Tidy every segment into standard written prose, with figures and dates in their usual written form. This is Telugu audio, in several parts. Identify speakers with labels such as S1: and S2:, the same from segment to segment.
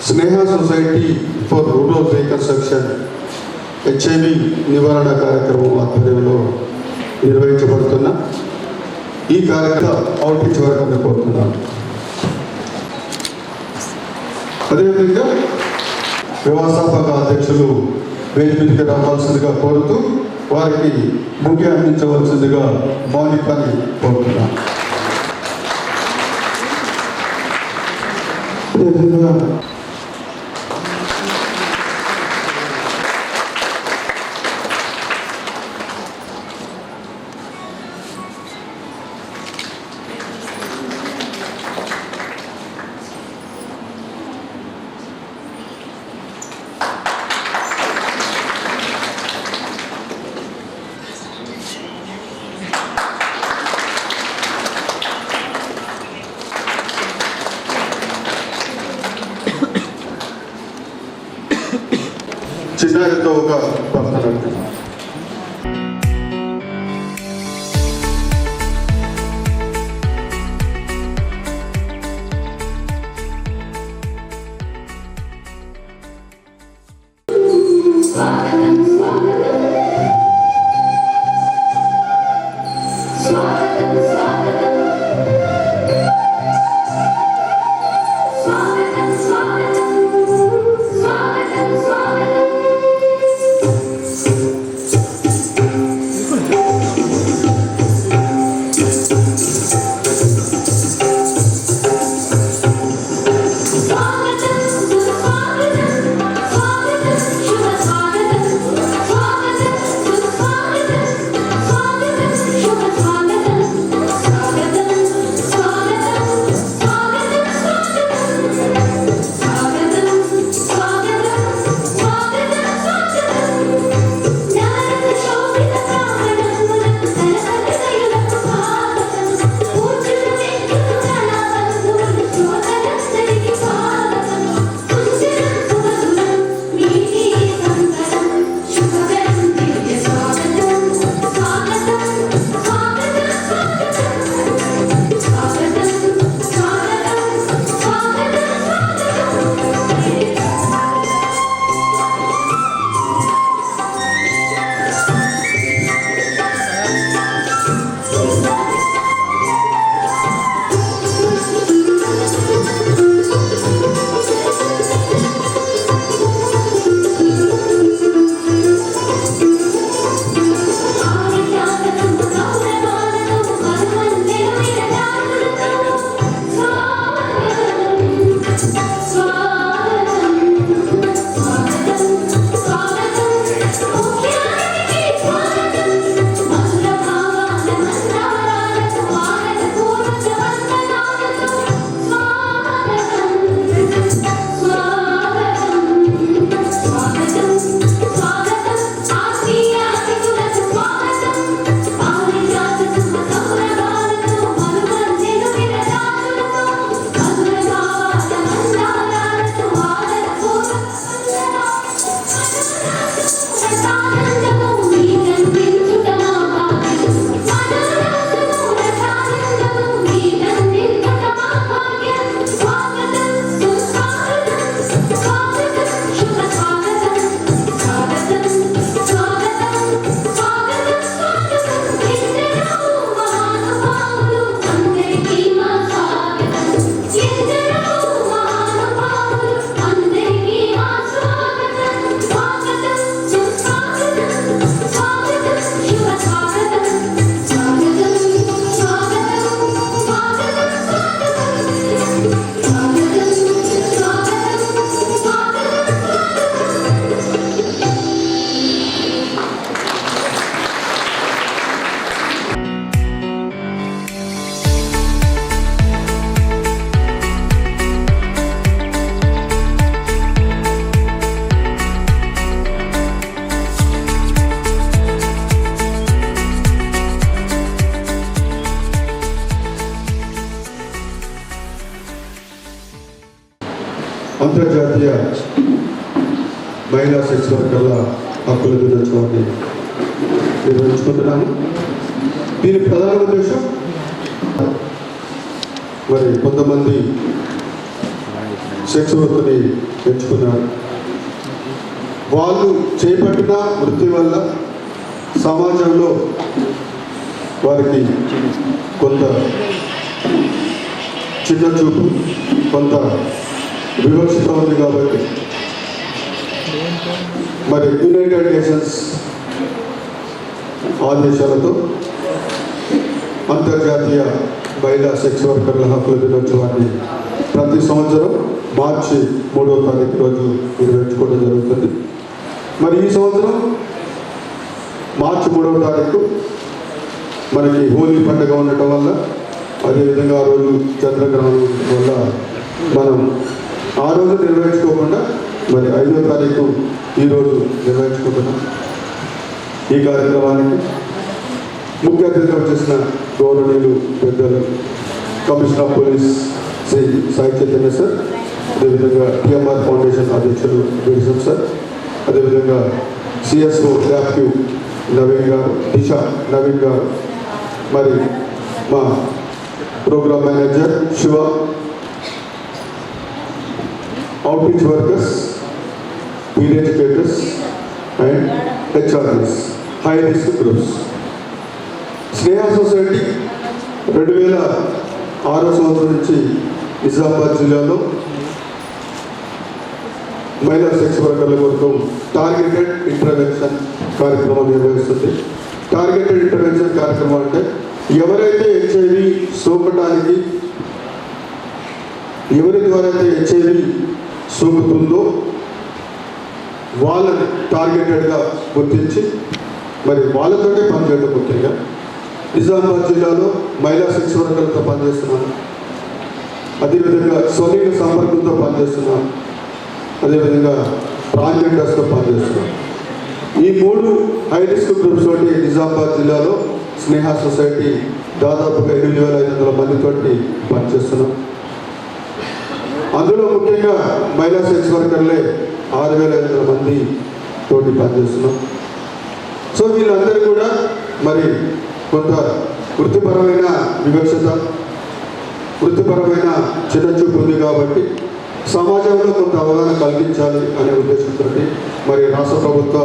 S1: Sneha society for rural reconstruction HIV నివారణ కార్యక్రమం ఆధ్వర్యంలో నిర్వహించబడుతున్న ఈ కార్యక్రమం అవుట్రీచ్ వర్గాన్ని కోరుతున్నాను. అదేవిధంగా వ్యవస్థాపక అధ్యక్షులు వేదిక మీదకి రావాల్సిందిగా కోరుతూ వారికి ముఖ్య అందించవలసిందిగా మౌనికని కోరుతున్నాను. చిన్నారితో ఒక ప్రార్థన. అంతర్జాతీయ మహిళా సెక్స్ వర్కర్ల హక్కుల దినోత్సవాన్ని నిర్వహించుకుంటున్నాము. దీని ప్రధాన ఉద్దేశం మరి కొంతమంది సెక్స్ వృత్తిని ఎంచుకున్నారు. వాళ్ళు చేపట్టిన వృత్తి వల్ల సమాజంలో వారికి కొంత చిన్న చూపు, కొంత వివక్షత ఉంది. కాబట్టి మరి యునైటెడ్ నేషన్స్ ఆదేశాలతో అంతర్జాతీయ మహిళా సెక్స్ వర్కర్ల హక్కుల దినోత్సవాన్ని ప్రతి సంవత్సరం మార్చి 3వ తారీఖు రోజు నిర్వహించుకోవడం జరుగుతుంది. మరి ఈ సంవత్సరం మార్చి 3వ తారీఖు మనకి హోలీ పండుగ ఉండటం వల్ల, అదేవిధంగా ఆ రోజు చంద్రగ్రహణం ఉండటం వల్ల మనం ఆ రోజు నిర్వహించుకోకుండా మరి 5వ తారీఖు ఈరోజు నిర్వహించుకుంటున్నాం. ఈ కార్యక్రమానికి ముఖ్య అతిథిగా వచ్చేసిన గౌరవనీయులు పెద్దలు commissioner of police Shri Sai Chaitanya sir, అదేవిధంగా టిఎంఆర్ ఫౌండేషన్ అధ్యక్షులు విల్సన్ సార్, అదేవిధంగా సిఎస్ఓ ల్యాప్యూ నవీన్ గారు, దిశ నవీన్ గారు, మరి మా programme manager Shiva, outreach workers, field educators and HRS, high risk groups. Sneha society 2006 సంవత్సరం నుంచి నిజామాబాద్ జిల్లాలో మహిళా సెక్స్ వర్కర్ల కొరకు టార్గెటెడ్ ఇంటర్వెన్షన్ కార్యక్రమం నిర్వహిస్తుంది. టార్గెటెడ్ ఇంటర్వెన్షన్ కార్యక్రమం అంటే ఎవరైతే హెచ్ఐవి సోకటానికి, ఎవరి ద్వారా అయితే హెచ్ఐవి సోకుతుందో వాళ్ళని టార్గెటెడ్గా గుర్తించి మరి వాళ్ళతోనే పనిచేయడం. ముఖ్యంగా నిజామాబాద్ జిల్లాలో మహిళా సెక్స్ వర్కర్లతో పనిచేస్తున్నాను, అదేవిధంగా స్వలింగ సంపర్కంతో పనిచేస్తున్నాను, అదేవిధంగా ట్రాన్స్జెండర్స్తో పనిచేస్తున్నాను. ఈ 3 హై రిస్క్ గ్రూప్స్ తోటి నిజామాబాద్ జిల్లాలో స్నేహ సొసైటీ దాదాపుగా 8,500 మందితోటి పనిచేస్తున్నాం. అందులో ముఖ్యంగా మహిళా సెక్స్ వర్కర్లే 6,500 మంది తోటి పనిచేస్తున్నాం. సో వీళ్ళందరూ కూడా మరి కొంత వృత్తిపరమైన వివక్షత, వృత్తిపరమైన చిన్నచూపు ఉంది. కాబట్టి సమాజంలో కొంత అవగాహన కల్పించాలి అనే ఉద్దేశంతో మరి రాష్ట్ర ప్రభుత్వ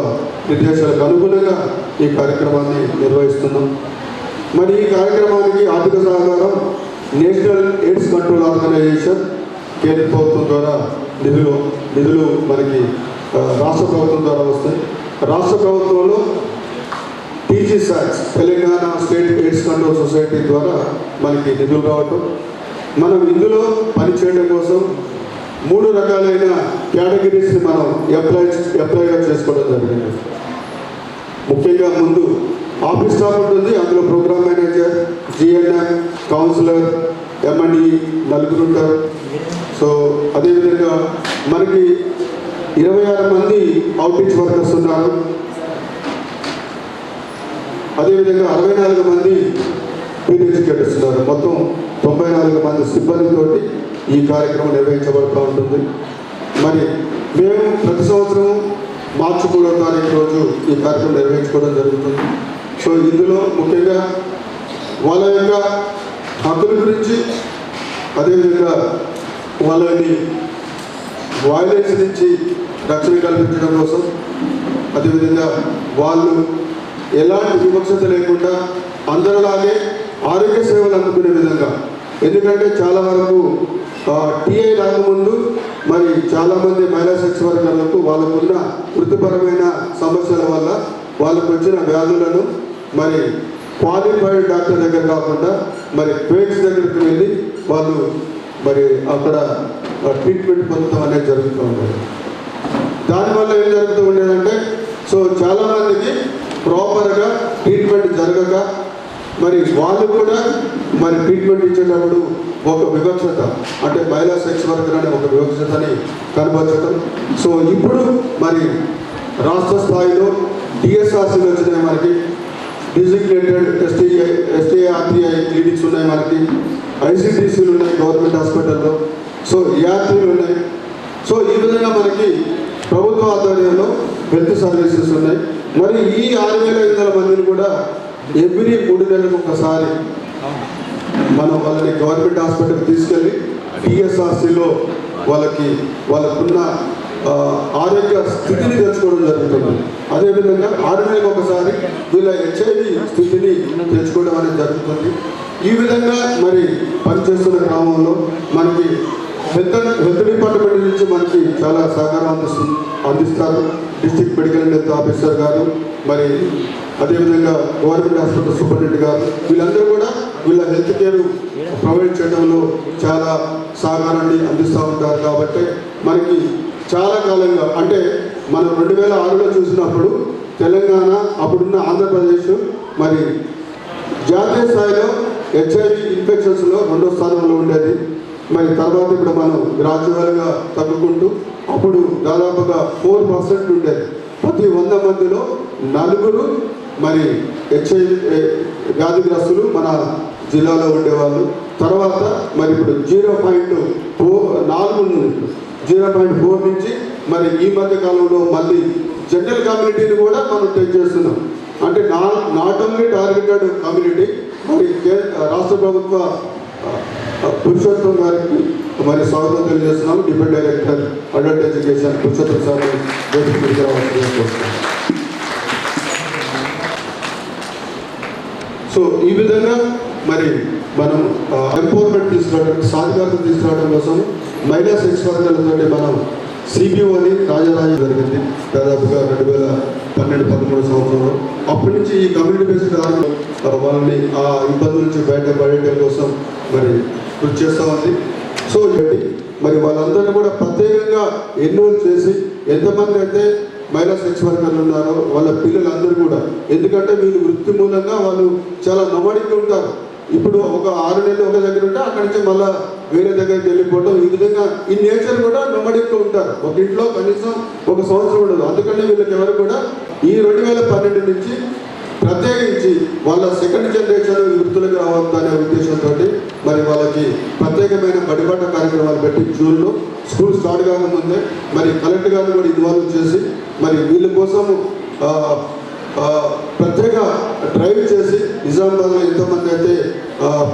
S1: నిర్దేశాలకు అనుగుణంగా ఈ కార్యక్రమాన్ని నిర్వహిస్తున్నాం. మరి ఈ కార్యక్రమానికి ఆర్థిక సహకారం నేషనల్ ఎయిడ్స్ కంట్రోల్ ఆర్గనైజేషన్ కేంద్ర ప్రభుత్వం ద్వారా నిధులు మనకి రాష్ట్ర ప్రభుత్వం ద్వారా వస్తాయి. రాష్ట్ర ప్రభుత్వంలో TG SATS, Telangana state AIDS control society ద్వారా మనకి నిధులు రావటం, మనం ఇందులో పనిచేయడం కోసం 3 రకాలైన కేటగిరీస్ని మనం అప్లైగా చేసుకోవడం జరిగింది. ముఖ్యంగా ముందు ఆఫీస్ స్టాఫ్ ఉంటుంది, అందులో programme manager, GNM, counsellor, MMD 4 ఉంటారు. సో అదేవిధంగా మనకి 26 మంది అవుట్రీచ్ వర్కర్స్ ఉన్నారు. అదేవిధంగా 64 మంది ఫీల్డ్ ఎడ్యుకేటర్స్ ఉన్నారు. మొత్తం 94 మంది సిబ్బందితోటి ఈ కార్యక్రమం నిర్వహించబడుతూ ఉంటుంది. మరి మేము ప్రతి సంవత్సరం మార్చి 3వ తారీఖు రోజు ఈ కార్యక్రమం నిర్వహించుకోవడం జరుగుతుంది. సో ఇందులో ముఖ్యంగా వాళ్ళ యొక్క హక్కుల గురించి, అదేవిధంగా వాళ్ళని వైలెన్స్ నుంచి రక్షణ కల్పించడం కోసం, అదేవిధంగా వాళ్ళు ఎలాంటి వివక్షత లేకుండా అందరిలాగే ఆరోగ్య సేవలు అందుకునే విధంగా. ఎందుకంటే చాలా వరకు టీఐ రాకముందు మరి చాలామంది మహిళా సెక్స్ వర్కర్లకు వాళ్ళకున్న వృత్తిపరమైన సమస్యల వల్ల వాళ్ళకు వచ్చిన వ్యాధులను మరి క్వాలిఫైడ్ డాక్టర్ దగ్గర కాకుండా మరి పేట్స్ దగ్గరికి వెళ్ళి వాళ్ళు మరి అక్కడ ట్రీట్మెంట్ పొందడం అనేది జరుగుతూ ఉండేది. దానివల్ల ఏం జరుగుతూ ఉండేదంటే, సో చాలామందికి ప్రాపర్గా ట్రీట్మెంట్ జరగక మరి వాళ్ళు కూడా మరి ట్రీట్మెంట్ ఇచ్చేటప్పుడు ఒక వివక్షత, అంటే మహిళా సెక్స్ వర్కర్ అనే ఒక వివక్షతని కనబరచడం. సో ఇప్పుడు మరి రాష్ట్ర స్థాయిలో డిఎస్ఆర్సీలు వచ్చినాయి, మనకి డిజిగ్నేటెడ్ ఎస్టీఆర్టీఐ క్లినిక్స్ ఉన్నాయి, మనకి ఐసిడిసిలు ఉన్నాయి గవర్నమెంట్ హాస్పిటల్లో. సో ఈఆర్టీలు ఉన్నాయి. సో ఈ విధంగా మనకి ప్రభుత్వ ఆధ్వర్యంలో హెల్త్ సర్వీసెస్ ఉన్నాయి. మరి ఈ 6,500 మందిని కూడా ఎవ్రీ 3 నెలలకు ఒకసారి మనం వాళ్ళని గవర్నమెంట్ హాస్పిటల్కి తీసుకెళ్ళి టీఎస్ఆర్సీలో వాళ్ళకున్న ఆరోగ్య స్థితిని తెలుసుకోవడం జరుగుతుంది. అదేవిధంగా 6 నెలలకు ఒకసారి వీళ్ళ HIV స్థితిని తెలుసుకోవడం అనేది జరుగుతుంది. ఈ విధంగా మరి పనిచేస్తున్న గ్రామంలో మనకి హెల్త్ డిపార్ట్మెంట్ నుంచి మనకి చాలా సహకారం అందిస్తారు. District medical and health officer గారు, మరి అదేవిధంగా గవర్నమెంట్ హాస్పిటల్ సూపరింటెండెంట్ గారు, వీళ్ళందరూ కూడా వీళ్ళ హెల్త్ కేర్ ప్రొవైడ్ చేయడంలో చాలా సహకారాన్ని అందిస్తూ ఉంటారు. కాబట్టి మనకి చాలా కాలంగా అంటే మనం 2006లో చూసినప్పుడు తెలంగాణ, అప్పుడున్న ఆంధ్రప్రదేశ్ మరి జాతీయ స్థాయిలో HIV ఇన్ఫెక్షన్స్లో 2వ స్థానంలో ఉండేది. మరి తర్వాత ఇప్పుడు మనం గ్రాడ్యువల్గా తగ్గుకుంటూ అప్పుడు దాదాపుగా 4% ఉండేది. ప్రతి 100 మందిలో 4 మరి HIV వ్యాధిగ్రస్తులు మన జిల్లాలో ఉండేవాళ్ళు. తర్వాత మరి ఇప్పుడు 0.4 నుంచి మరి ఈ మధ్య కాలంలో మళ్ళీ జనరల్ కమ్యూనిటీని కూడా మనం టెస్ట్ చేస్తున్నాం. అంటే నాట్ ఓన్లీ టార్గెటెడ్ కమ్యూనిటీ. మరి రాష్ట్ర ప్రభుత్వ పురుషోత్తం గారికి మరి స్వాగతం తెలియజేస్తున్నాము. Deputy director adult education Purushottam sir so ఈ విధంగా మరి మనం ఎంపవర్మెంట్ తీసుకురావడం, సాధికారత తీసుకురావడం కోసం మహిళా సెక్స్ వర్కర్లతో మనం CBO అని రాజరాజు జరిగింది దాదాపుగా 2012-13 సంవత్సరంలో. అప్పటి నుంచి ఈ కమ్యూనిటీ బేస్డ్ వాళ్ళని ఆ ఇబ్బందుల నుంచి బయటపడేయడం కోసం మరి కృషి చేస్తూ ఉంది. సో మరి వాళ్ళందరినీ కూడా ప్రత్యేకంగా ఎన్రోల్ చేసి ఎంతమంది అయితే మహిళా సెక్స్ వర్కర్లు ఉన్నారో వాళ్ళ పిల్లలందరూ కూడా, ఎందుకంటే వీళ్ళు వృత్తి మూలంగా వాళ్ళు చాలా నమడికి ఉంటారు. ఇప్పుడు ఒక 6 నెలలు ఒక దగ్గర ఉంటే అక్కడి నుంచి మళ్ళీ వేరే దగ్గరికి వెళ్ళిపోవడం, ఈ విధంగా ఈ నేచర్ కూడా నమడికి ఉంటారు. ఒక ఇంట్లో కనీసం 1 సంవత్సరం ఉండదు. అందుకని వీళ్ళకి ఎవరు కూడా ఈ 2012 నుంచి ప్రత్యేకించి వాళ్ళ సెకండ్ జనరేషన్ వృత్తులకు రావద్దు అనే ఉద్దేశంతో మరి వాళ్ళకి ప్రత్యేకమైన బడిబాట కార్యక్రమాలు పెట్టి జూన్లో స్కూల్ స్టార్ట్ కాకముందే మరి కలెక్టర్ గారిని కూడా ఇన్వాల్వ్ చేసి మరి వీళ్ళ కోసం ప్రత్యేక డ్రైవ్ చేసి నిజామాబాద్లో ఎంతోమంది అయితే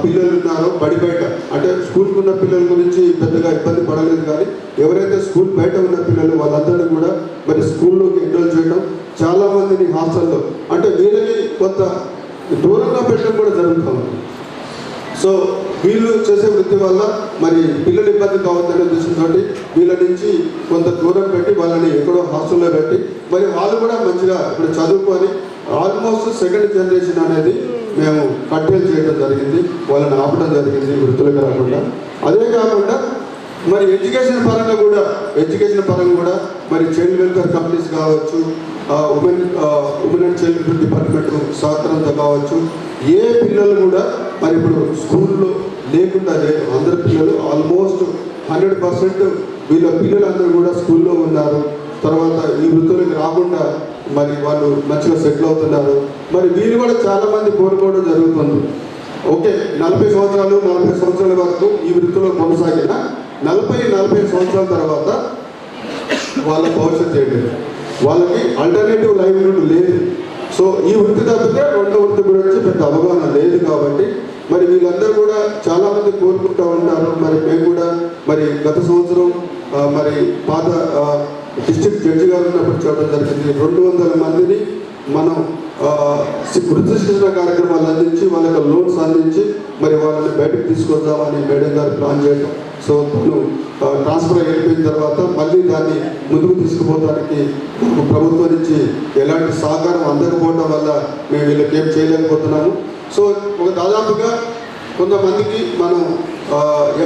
S1: పిల్లలు ఉన్నారో బడి బయట, అంటే స్కూల్కి ఉన్న పిల్లల గురించి పెద్దగా ఇబ్బంది పడలేదు, కానీ ఎవరైతే స్కూల్ బయట ఉన్న పిల్లలు వాళ్ళందరినీ కూడా మరి స్కూల్లోకి ఎన్రోల్ చేయడం, చాలామందిని హాస్టల్లో అంటే వీళ్ళకి కొంత దూరంగా పెట్టడం కూడా జరుగుతుంది. సో వీళ్ళు చేసే వృత్తి వల్ల మరి పిల్లలు ఇబ్బంది కావద్దనే ఉద్దేశంతో వీళ్ళ నుంచి కొంత దూరం పెట్టి వాళ్ళని ఎక్కడో హాస్టల్లో పెట్టి మరి వాళ్ళు కూడా మంచిగా ఇప్పుడు చదువుకొని ఆల్మోస్ట్ సెకండ్ జనరేషన్ అనేది మేము కట్టేలు చేయడం జరిగింది, వాళ్ళని ఆపడం జరిగింది వృత్తులకు రాకుండా. అదే కాకుండా మరి ఎడ్యుకేషన్ పరంగా కూడా మరి చైల్డ్ వెల్ఫేర్ కంపెనీస్ కావచ్చు, women and child welfare department సహకారంతో కావచ్చు, ఏ పిల్లలు కూడా మరి ఇప్పుడు స్కూల్లో లేకుండా లేదు. అందరు పిల్లలు ఆల్మోస్ట్ 100% వీళ్ళ పిల్లలందరూ కూడా స్కూల్లో ఉన్నారు. తర్వాత ఈ వృత్తులకు రాకుండా మరి వాళ్ళు మంచిగా సెటిల్ అవుతున్నారు. మరి వీళ్ళు కూడా చాలామంది కోరుకోవడం జరుగుతుంది. ఓకే, 40 సంవత్సరాల వరకు ఈ వృత్తిలో కొనసాగిన 40 సంవత్సరాల తర్వాత వాళ్ళ భవిష్యత్తు ఏంటి, వాళ్ళకి ఆల్టర్నేటివ్ లైవ్లీహుడ్ లేదు. సో ఈ వృత్తి తప్పితే 2వ వృత్తి గురించి పెద్ద అవగాహన లేదు. కాబట్టి మరి వీళ్ళందరూ కూడా చాలామంది కోరుకుంటూ ఉంటారు. మరి మేము కూడా మరి గత సంవత్సరం మరి పాత డిస్ట్రిక్ట్ జడ్జి గారు ఉన్నప్పుడు చెప్పడం జరిగింది, 200 మందిని మనం వృత్తి శిక్షణ కార్యక్రమాలు అందించి వాళ్ళకి లోన్స్ అందించి మరి వాళ్ళని బయటకు తీసుకొద్దామని మేడం గారు ప్లాన్ చేయడం. సో తను ట్రాన్స్ఫర్ అయిపోయిన తర్వాత మళ్ళీ దాన్ని ముందుకు తీసుకుపోవడానికి ప్రభుత్వం నుంచి ఎలాంటి సహకారం అందకపోవడం వల్ల మేము వీళ్ళకి ఏం చేయలేకపోతున్నాము. సో ఒక దాదాపుగా కొంతమందికి మనం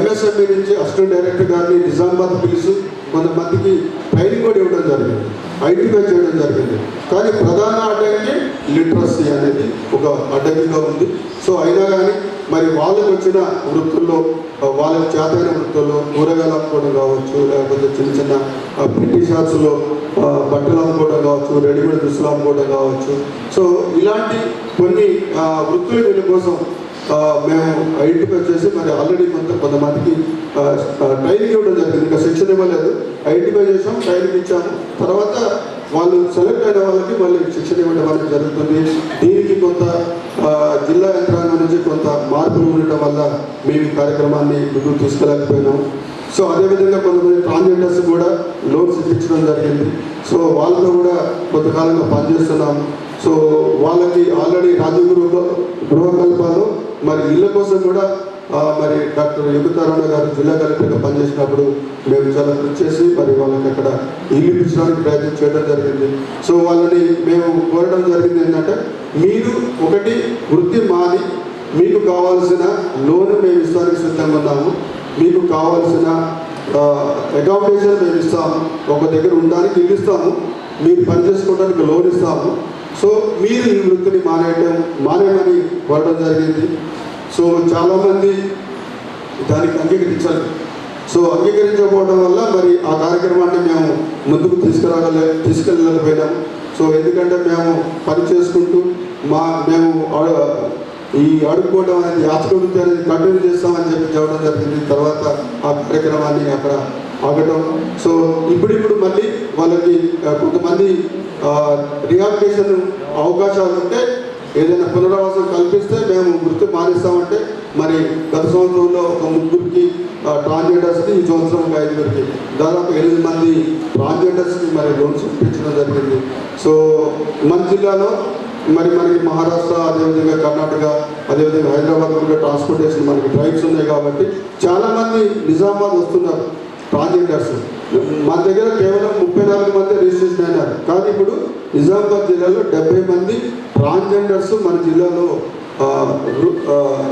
S1: MSME నుంచి అసిస్టెంట్ డైరెక్టర్ గారిని నిజామాబాద్ పిలిచి కొంతమందికి ట్రైనింగ్ కూడా ఇవ్వడం జరిగింది, ఐడెంటిఫై చేయడం జరిగింది. కానీ ప్రధాన అడ్డంకి లిటరసీ అనేది ఒక అడ్డంకిగా ఉంది. సో అయినా కానీ మరి వాళ్ళకు వచ్చిన వృత్తుల్లో వాళ్ళకి చేతైన వృత్తుల్లో కూరగాయలు అమ్ముకోవడం కావచ్చు, లేకపోతే చిన్న చిన్న పెట్టి షాప్స్లో బట్టలు అమ్ముకోవడం కావచ్చు, రెడీమేడ్ దుస్తులు అమ్ముకోవడం కావచ్చు. సో ఇలాంటి కొన్ని వృత్తులు వీళ్ళ కోసం మేము ఐడెంటిఫై చేసి మరి ఆల్రెడీ కొంతమందికి ట్రైనింగ్ ఇవ్వడం జరిగింది. ఇంకా శిక్షణ ఇవ్వలేదు, ఐడెంటిఫై చేసాం, ట్రైనింగ్ ఇచ్చాము. తర్వాత వాళ్ళు సెలెక్ట్ అయిన వాళ్ళకి మళ్ళీ శిక్షణ ఇవ్వడం అనేది జరుగుతుంది. దీనికి కొంత జిల్లా యంత్రాంగం నుంచి కొంత మార్పులు ఉండటం వల్ల మేము ఈ కార్యక్రమాన్ని ముందుకు తీసుకెళ్ళకపోయినాం. సో అదేవిధంగా కొంతమంది ట్రాన్స్జెండర్స్ కూడా లోన్స్ ఇప్పించడం జరిగింది. సో వాళ్ళతో కూడా కొంతకాలంగా పనిచేస్తున్నాము. సో వాళ్ళకి ఆల్రెడీ రాజగురు గృహకల్పలో మరి ఇళ్ళ కోసం కూడా మరి డాక్టర్ యుగతారాయణ గారు జిల్లా కలెక్టర్గా పనిచేసినప్పుడు మేము చాలా కృషి చేసి మరి వాళ్ళకి అక్కడ ఇల్లు ఇప్పించడానికి ప్రయత్నం చేయడం జరిగింది. సో వాళ్ళని మేము కోరడం జరిగింది ఏంటంటే, మీరు ఒకటి వృత్తి మాని మీకు కావాల్సిన లోన్ మేము ఇస్తానికి సిద్ధంగా ఉన్నాము, మీకు కావాల్సిన అకామిడేషన్ మేము ఇస్తాము, ఒక దగ్గర ఉండడానికి ఇల్లు ఇస్తాము, మీరు పని చేసుకోవడానికి లోన్ ఇస్తాము. సో మీరు ఈ వృత్తిని మానేమని కోరడం జరిగింది. సో చాలామంది దానికి అంగీకరించాలి. సో అంగీకరించకపోవడం వల్ల మరి ఆ కార్యక్రమాన్ని మేము ముందుకు తీసుకెళ్ళలేకపోయినాము. సో ఎందుకంటే మేము పని చేసుకుంటూ మేము ఈ అడుక్కోవడం అనేది యాచకవృత్తి అనేది కంటిన్యూ చేస్తామని చెప్పడం జరిగింది. తర్వాత ఆ కార్యక్రమాన్ని అక్కడ ఆగటం. సో ఇప్పుడు మళ్ళీ వాళ్ళకి కొంతమంది రిహాబిలిటేషన్ అవకాశాలు ఉంటే ఏదైనా పునరావాసం కల్పిస్తే మేము వృత్తి మానేస్తామంటే మరి గత సంవత్సరంలో ఒక 3 ట్రాన్స్జెండర్స్కి, ఈ సంవత్సరం 5 దాదాపు 8 మంది ట్రాన్స్జెండర్స్కి మరి లోన్స్ ఇప్పించడం జరిగింది. సో మన జిల్లాలో మరి మనకి మహారాష్ట్ర, అదేవిధంగా కర్ణాటక, అదేవిధంగా హైదరాబాద్ కూడా ట్రాన్స్పోర్టేషన్ మనకి డ్రైవ్స్ ఉన్నాయి కాబట్టి చాలామంది నిజామాబాద్ వస్తున్నారు ట్రాన్స్జెండర్స్. మన దగ్గర కేవలం 34 మంది రిజిస్ట్రేషన్ అయినారు. కానీ ఇప్పుడు నిజామాబాద్ జిల్లాలో 70 మంది ట్రాన్స్జెండర్స్ మన జిల్లాలో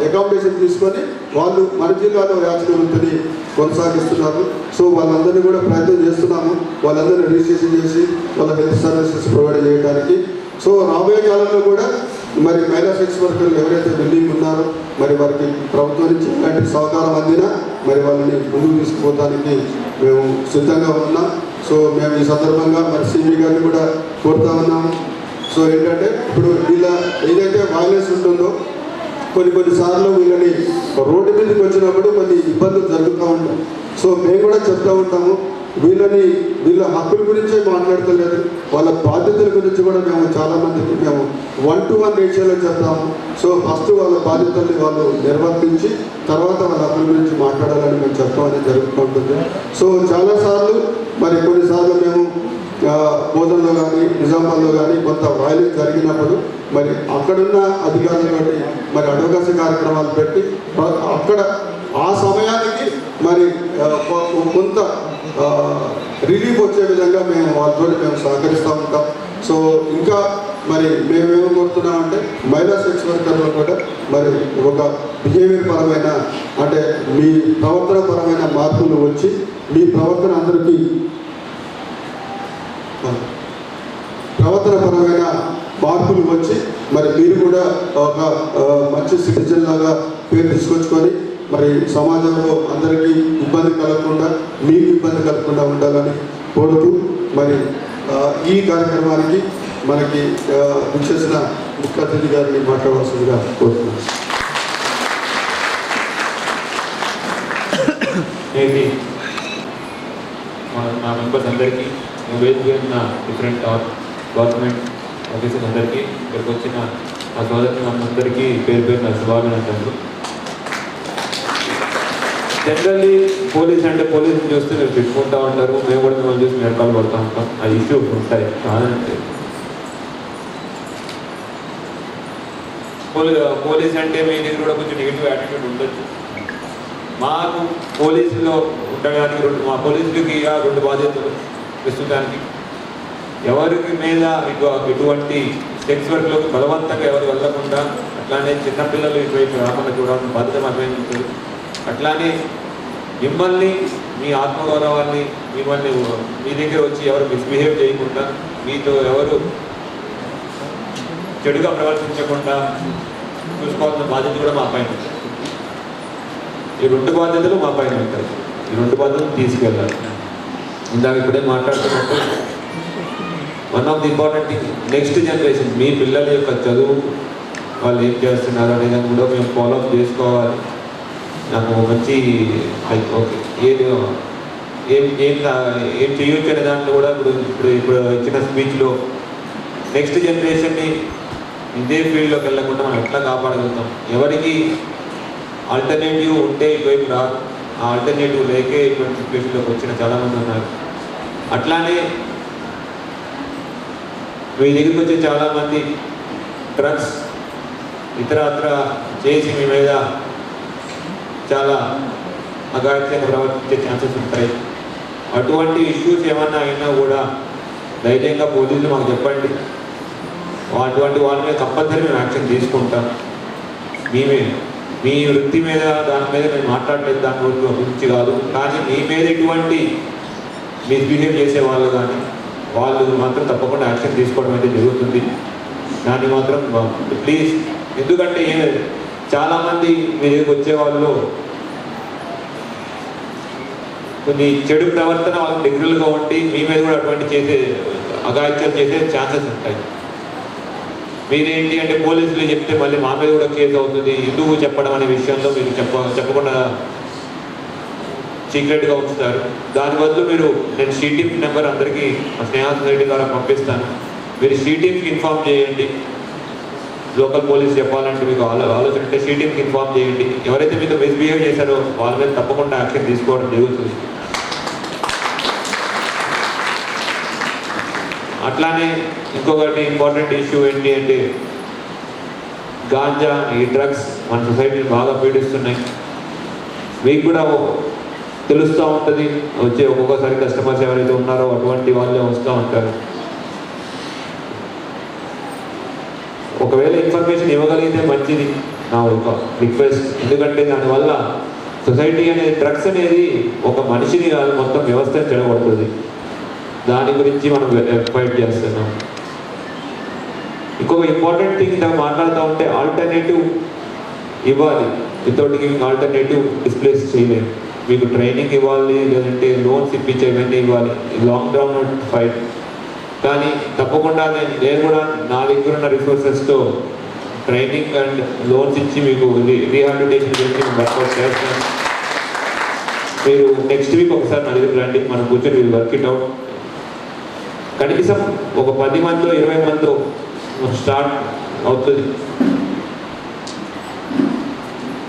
S1: అకామిడేషన్ తీసుకొని వాళ్ళు మన జిల్లాలో యాచక వృత్తిని కొనసాగిస్తున్నారు. సో వాళ్ళందరినీ కూడా ప్రయత్నం చేస్తున్నాము, వాళ్ళందరినీ రిజిస్ట్రేషన్ చేసి వాళ్ళ హెల్త్ సర్వీసెస్ ప్రొవైడ్ చేయడానికి. సో రాబోయే కాలంలో కూడా మరి మహిళా సెక్స్ వర్కర్లు ఎవరైతే బిల్డింగ్ ఉన్నారో మరి వారికి ప్రభుత్వం నుంచి ఎలాంటి సహకారం అందినా మరి వాళ్ళని ముందుకు తీసుకుపోవడానికి మేము సిద్ధంగా ఉన్నాం. సో మేము ఈ సందర్భంగా మరి సిబి గారిని కూడా కోరుతా ఉన్నాము. సో ఏంటంటే ఇప్పుడు వీళ్ళ ఏదైతే వైలెన్స్ ఉంటుందో కొన్నిసార్లు వీళ్ళని రోడ్డు మీదకి వచ్చినప్పుడు కొన్ని ఇబ్బందులు జరుగుతూ ఉంటాయి. సో మేము కూడా చెప్తూ ఉంటాము, వీళ్ళ హక్కుల గురించే మాట్లాడతలేదు, వాళ్ళ బాధ్యతల గురించి కూడా మేము చాలామందికి మేము 1-to-1 రేషియోలో చెప్తాము. సో ఫస్ట్ వాళ్ళ బాధ్యతల్ని వాళ్ళు నిర్వర్తించి తర్వాత వాళ్ళ హక్కుల గురించి మాట్లాడాలని మేము చెప్పడం అనేది జరుగుతూ ఉంటుంది. సో చాలాసార్లు మరి కొన్నిసార్లు మేము బోధనలో కానీ నిజామాబాద్లో కానీ కొంత వైలెన్స్ జరిగినప్పుడు మరి అక్కడున్న అధికారులతోటి మరి అడ్వకసీ కార్యక్రమాలు పెట్టి అక్కడ ఆ సమయానికి మరి కొంత రిలీఫ్ వచ్చే విధంగా వాళ్ళతో మేము సహకరిస్తూ ఉంటాం. సో ఇంకా మరి మేమేమో కోరుతున్నామంటే మహిళా సెక్స్ వర్కర్లు కూడా మరి ఒక బిహేవియర్ పరమైన అంటే మీ ప్రవర్తన పరమైన మార్పులు వచ్చి మీ ప్రవర్తన అందరికీ ప్రవర్తనపరమైన మార్పులు వచ్చి మరి మీరు కూడా ఒక మంచి సిటిజన్ లాగా పేరు తీసుకొచ్చుకొని మరి సమాజంలో అందరికీ ఇబ్బంది కలగకుండా మీకు ఇబ్బంది కలగకుండా ఉండాలని కోరుతూ మరి ఈ కార్యక్రమానికి మనకి విచ్చేసిన ముఖ్య అతిథి గారిని మాట్లాడవలసిందిగా కోరుతున్నాను.
S2: మా మెంబర్స్ అందరికీ వేదికైన డిఫరెంట్ గవర్నమెంట్ ఆఫీసర్స్ అందరికీ ఇక్కడికి వచ్చిన మా సోదరులు అందరికీ పేరు నా శుభాభినందనలు. జనరల్లీ పోలీస్ అంటే పోలీసుని చూస్తే మీరు తిట్టుకుంటూ ఉంటారు, మేము కూడా మిమ్మల్ని చూసి మెడకాలు పడుతూ ఉంటాం. ఆ ఇష్యూ ఉంటాయి కాదంటే పోలీస్ అంటే మీ దగ్గర కూడా కొంచెం నెగిటివ్ యాటిట్యూడ్ ఉండొచ్చు. మాకు పోలీసులో ఉండడానికి మా పోలీసులకి 2 బాధ్యతలు ప్రస్తుతానికి. ఎవరికి మీద ఎటువంటి సెక్స్ వర్క్లోకి బలవంతంగా ఎవరు వెళ్ళకుండా, అట్లానే చిన్నపిల్లలు ఇటువైపు రాకుండా చూడాలని బాధ్యత మాత్రమే ఉంటుంది. అట్లానే మిమ్మల్ని మీ ఆత్మగౌరవాన్ని మిమ్మల్ని మీ దగ్గర వచ్చి ఎవరు మిస్బిహేవ్ చేయకుండా, మీతో ఎవరు చెడుగా ప్రవర్తించకుండా చూసుకోవాల్సిన బాధ్యత కూడా మా పైన ఉంటుంది. ఈ 2 బాధ్యతలు మా పైన ఉంటాయి. ఈ 2 బాధ్యతలు తీసుకెళ్ళాలి. ఇందాక ఇప్పుడే మాట్లాడుతున్నట్టు one of the important thing next generation మీ పిల్లల యొక్క చదువు వాళ్ళు ఏం చేస్తున్నారు అనేది కూడా మేము ఫాలోఅప్ చేసుకోవాలి. నాకు మంచి ఓకే ఏం చేయొచ్చు అనే దాంట్లో కూడా ఇప్పుడు ఇచ్చిన స్పీచ్లో నెక్స్ట్ జనరేషన్ని ఇదే ఫీల్డ్లోకి వెళ్ళకుండా మనం ఎట్లా కాపాడగలుగుతాం. ఎవరికి ఆల్టర్నేటివ్ ఉంటే ఇటువైపు రాదు, ఆల్టర్నేటివ్ లేకే ఇటువంటి సిచ్యువేషన్లోకి వచ్చిన చాలామంది ఉన్నారు. అట్లానే మీ దగ్గరికి వచ్చే చాలామంది డ్రగ్స్ ఇతరత్ర చేసి మీ మీద చాలా అగాధ్యంగా ప్రవర్తించే ఛాన్సెస్ ఉంటాయి. అటువంటి ఇష్యూస్ ఏమన్నా అయినా కూడా ధైర్యంగా పోలీసులు మాకు చెప్పండి. అటువంటి వాళ్ళ మీద కంపల్సరీ మేము యాక్షన్ తీసుకుంటాం. మీ వృత్తి మీద దాని మీద మేము మాట్లాడలేదు, దాని గురించి కాదు. కానీ మీ మీద ఎటువంటి మిస్బిహేవ్ చేసే వాళ్ళు కానీ వాళ్ళు మాత్రం తప్పకుండా యాక్షన్ తీసుకోవడం అయితే జరుగుతుంది. దాన్ని మాత్రం ప్లీజ్, ఎందుకంటే చాలామంది మీ దగ్గరికి వచ్చే వాళ్ళు కొన్ని చెడు ప్రవర్తన వాళ్ళకి దగ్గరగా ఉండి మీ మీద కూడా అటువంటి అఘాయిత్యాలు చేసే ఛాన్సెస్ ఉంటాయి. మీరేంటి అంటే పోలీసులు చెప్తే మళ్ళీ మా మీద కూడా కేసు అవుతుంది, ఎందుకు చెప్పడం అనే విషయంలో మీరు చెప్పకుండా సీక్రెట్గా ఉంచుతారు. దాని బదులు నేను షీటీమ్ నెంబర్ అందరికీ మా స్నేహ సొసైటీ ద్వారా పంపిస్తాను. మీరు షీటీమ్కి ఇన్ఫార్మ్ చేయండి. లోకల్ పోలీస్ చెప్పాలంటే మీకు ఆలోచన అంటే షీటీమ్కి ఇన్ఫార్మ్ చేయండి. ఎవరైతే మీతో మిస్బిహేవ్ చేశారో వాళ్ళ మీద తప్పకుండా యాక్షన్ తీసుకోవడం జరుగుతుంది. అట్లానే ఇంకొకటి ఇంపార్టెంట్ ఇష్యూ ఏంటి అంటే గాంజా, ఈ డ్రగ్స్ మన సొసైటీని బాగా పీడిస్తున్నాయి. మీకు కూడా తెలుస్తూ ఉంటుంది. వచ్చే ఒక్కొక్కసారి కస్టమర్స్ ఎవరైతే ఉన్నారో అటువంటి వాళ్ళే వస్తూ ఉంటారు. ఒకవేళ ఇన్ఫర్మేషన్ ఇవ్వగలిగితే మంచిది, నా ఒక రిక్వెస్ట్. ఎందుకంటే దానివల్ల సొసైటీ అనేది డ్రగ్స్ అనేది ఒక మనిషిని కాదు మొత్తం వ్యవస్థను చెడగొడుతుంది. దాని గురించి మనం ఫైట్ చేస్తున్నాం. ఇంకొక ఇంపార్టెంట్ థింగ్ ఇంత మాట్లాడుతూ ఉంటే ఆల్టర్నేటివ్ ఇవ్వాలి. వితౌట్ గివింగ్ ఆల్టర్నేటివ్ డిస్ప్లేస్ చేయలేము. మీకు ట్రైనింగ్ ఇవ్వాలి, లేదంటే లోన్స్ ఇప్పించే ఇవన్నీ ఇవ్వాలి. Long term fight. కానీ తప్పకుండా నేను కూడా నా దగ్గర ఉన్న రిసోర్సెస్తో ట్రైనింగ్ అండ్ లోన్స్ ఇచ్చి మీకు రీహాబిలిటేషన్ గురించి వర్కౌట్ చేస్తాను. మీరు నెక్స్ట్ వీక్ ఒకసారి నా దగ్గర రండి, మనం కూర్చొని వర్క్ ఇట్ అవుట్. కనీసం ఒక 10 మందితో 20 మందితో స్టార్ట్ అవుతుంది.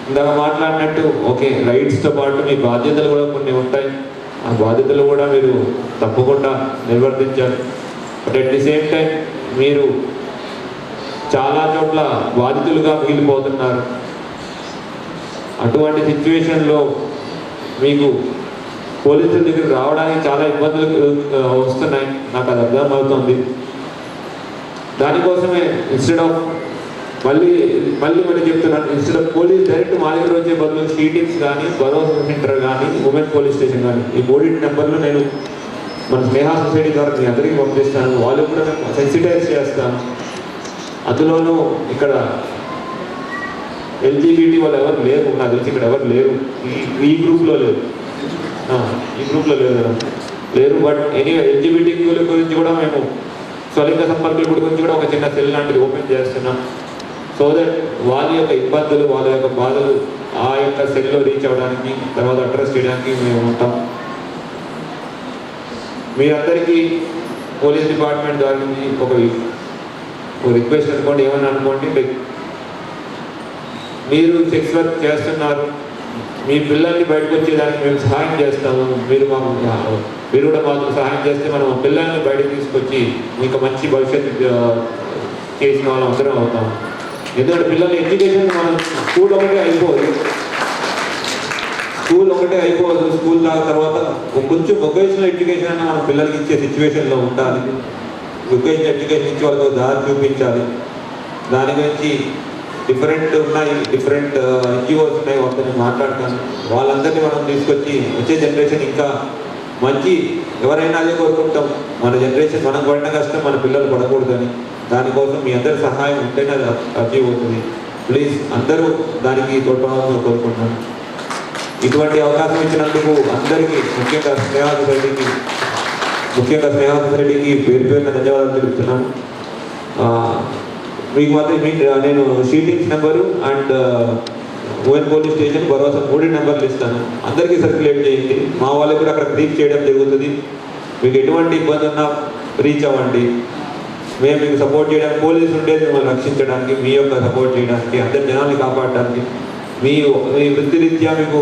S2: ఇందాక మాట్లాడినట్టు ఓకే, రైట్స్తో పాటు మీ బాధ్యతలు కూడా కొన్ని ఉంటాయి. ఆ బాధ్యతలు కూడా మీరు తప్పకుండా నిర్వర్తించాలి. But at the same time మీరు చాలా చోట్ల బాధితులుగా మిగిలిపోతున్నారు. అటువంటి సిచ్యువేషన్లో మీకు పోలీసుల దగ్గర రావడానికి చాలా ఇబ్బందులు వస్తున్నాయి, నాకు అది అర్థమవుతుంది. దానికోసమే ఇన్స్టెడ్ ఆఫ్ మళ్ళీ చెప్తున్నాను, ఇన్స్టెడ్ ఆఫ్ పోలీస్ డైరెక్ట్ మా దగ్గర వచ్చే బదులు షీటింగ్స్ కానీ, భరోసా సెంటర్ కానీ, ఉమెన్ పోలీస్ స్టేషన్ కానీ, ఈ 3 నెంబర్లు నేను మన స్నేహ సొసైటీ ద్వారా మీ అందరికీ పంపిస్తాను. వాళ్ళు కూడా మేము సెన్సిటైజ్ చేస్తాను. అందులోనూ ఇక్కడ ఎల్జీబీటీ వాళ్ళు ఎవరు లేరు, నాకు తెలిసి ఇక్కడ ఎవరు లేరు, ఈ గ్రూప్లో లేరు, ఈ గ్రూప్లో లేరు. బట్ ఎనీవే ఎల్జీబీటీ గురించి కూడా మేము స్వలింగ సంపర్కుల గురించి కూడా ఒక చిన్న సెల్ లాంటిది ఓపెన్ చేస్తున్నాం. సో దట్ వాళ్ళ యొక్క ఇబ్బందులు, వాళ్ళ యొక్క బాధలు ఆ యొక్క సెల్లో రీచ్ అవ్వడానికి, తర్వాత అడ్రస్ చేయడానికి మేము ఉంటాం. మీరందరికీ పోలీస్ డిపార్ట్మెంట్ ద్వారా నుంచి ఒక రిక్వెస్ట్ అనుకోండి, ఏమని అనుకోండి, మీరు సెక్స్ వర్క్ చేస్తున్నారు, మీ పిల్లల్ని బయటకు వచ్చేదానికి మేము సహాయం చేస్తాము, మీరు కూడా మాకు సహాయం చేస్తే మనం పిల్లల్ని బయటకు తీసుకొచ్చి మీకు మంచి భవిష్యత్తు చేసిన వాళ్ళం అందరం అవుతాం. ఎందుకంటే పిల్లల ఎడ్యుకేషన్ మనం స్కూల్ ఒకటే అయిపోదు, స్కూల్ తర్వాత కొంచెం వొకేషనల్ ఎడ్యుకేషన్ అన్న మన పిల్లలకి ఇచ్చే సిచ్యువేషన్లో ఉండాలి. వొకేషనల్ ఎడ్యుకేషన్ ఇచ్చి వాళ్ళకి దారి చూపించాలి. దాని గురించి డిఫరెంట్ ఎన్జిఓస్ ఉన్నాయి, వాళ్ళని మాట్లాడతాను. వాళ్ళందరినీ మనం తీసుకొచ్చి వచ్చే జనరేషన్ ఇంకా మంచి, ఎవరైనా అదే కోరుకుంటాం, మన జనరేషన్ మనం పడిన కష్టం మన పిల్లలు పడకూడదని. దానికోసం మీ అందరి సహాయం ఉంటేనే అది అచీవ్ అవుతుంది. ప్లీజ్ అందరూ దానికి తోడ్పడాలని కోరుకుంటున్నాను. ఇటువంటి అవకాశం ఇచ్చినందుకు అందరికీ, ముఖ్యంగా స్నేహ సొసైటీకి పేరున ధన్యవాదాలు తెలుపుతున్నాను. మీకు మాత్రం నేను sheetings number and women police station, భరోసా 3 నెంబర్లు ఇస్తాను. అందరికీ సర్క్యులేట్ చేయండి. మా వాళ్ళకి కూడా అక్కడ రీచ్ చేయడం జరుగుతుంది. మీకు ఎటువంటి ఇబ్బంది ఉన్నా రీచ్ అవ్వండి. మేము మీకు సపోర్ట్ చేయడానికి, పోలీసు ఉండేది మిమ్మల్ని రక్షించడానికి, మీ యొక్క సపోర్ట్ చేయడానికి, అందరి జనాన్ని కాపాడడానికి, మీ వృత్తిరీత్యా మీకు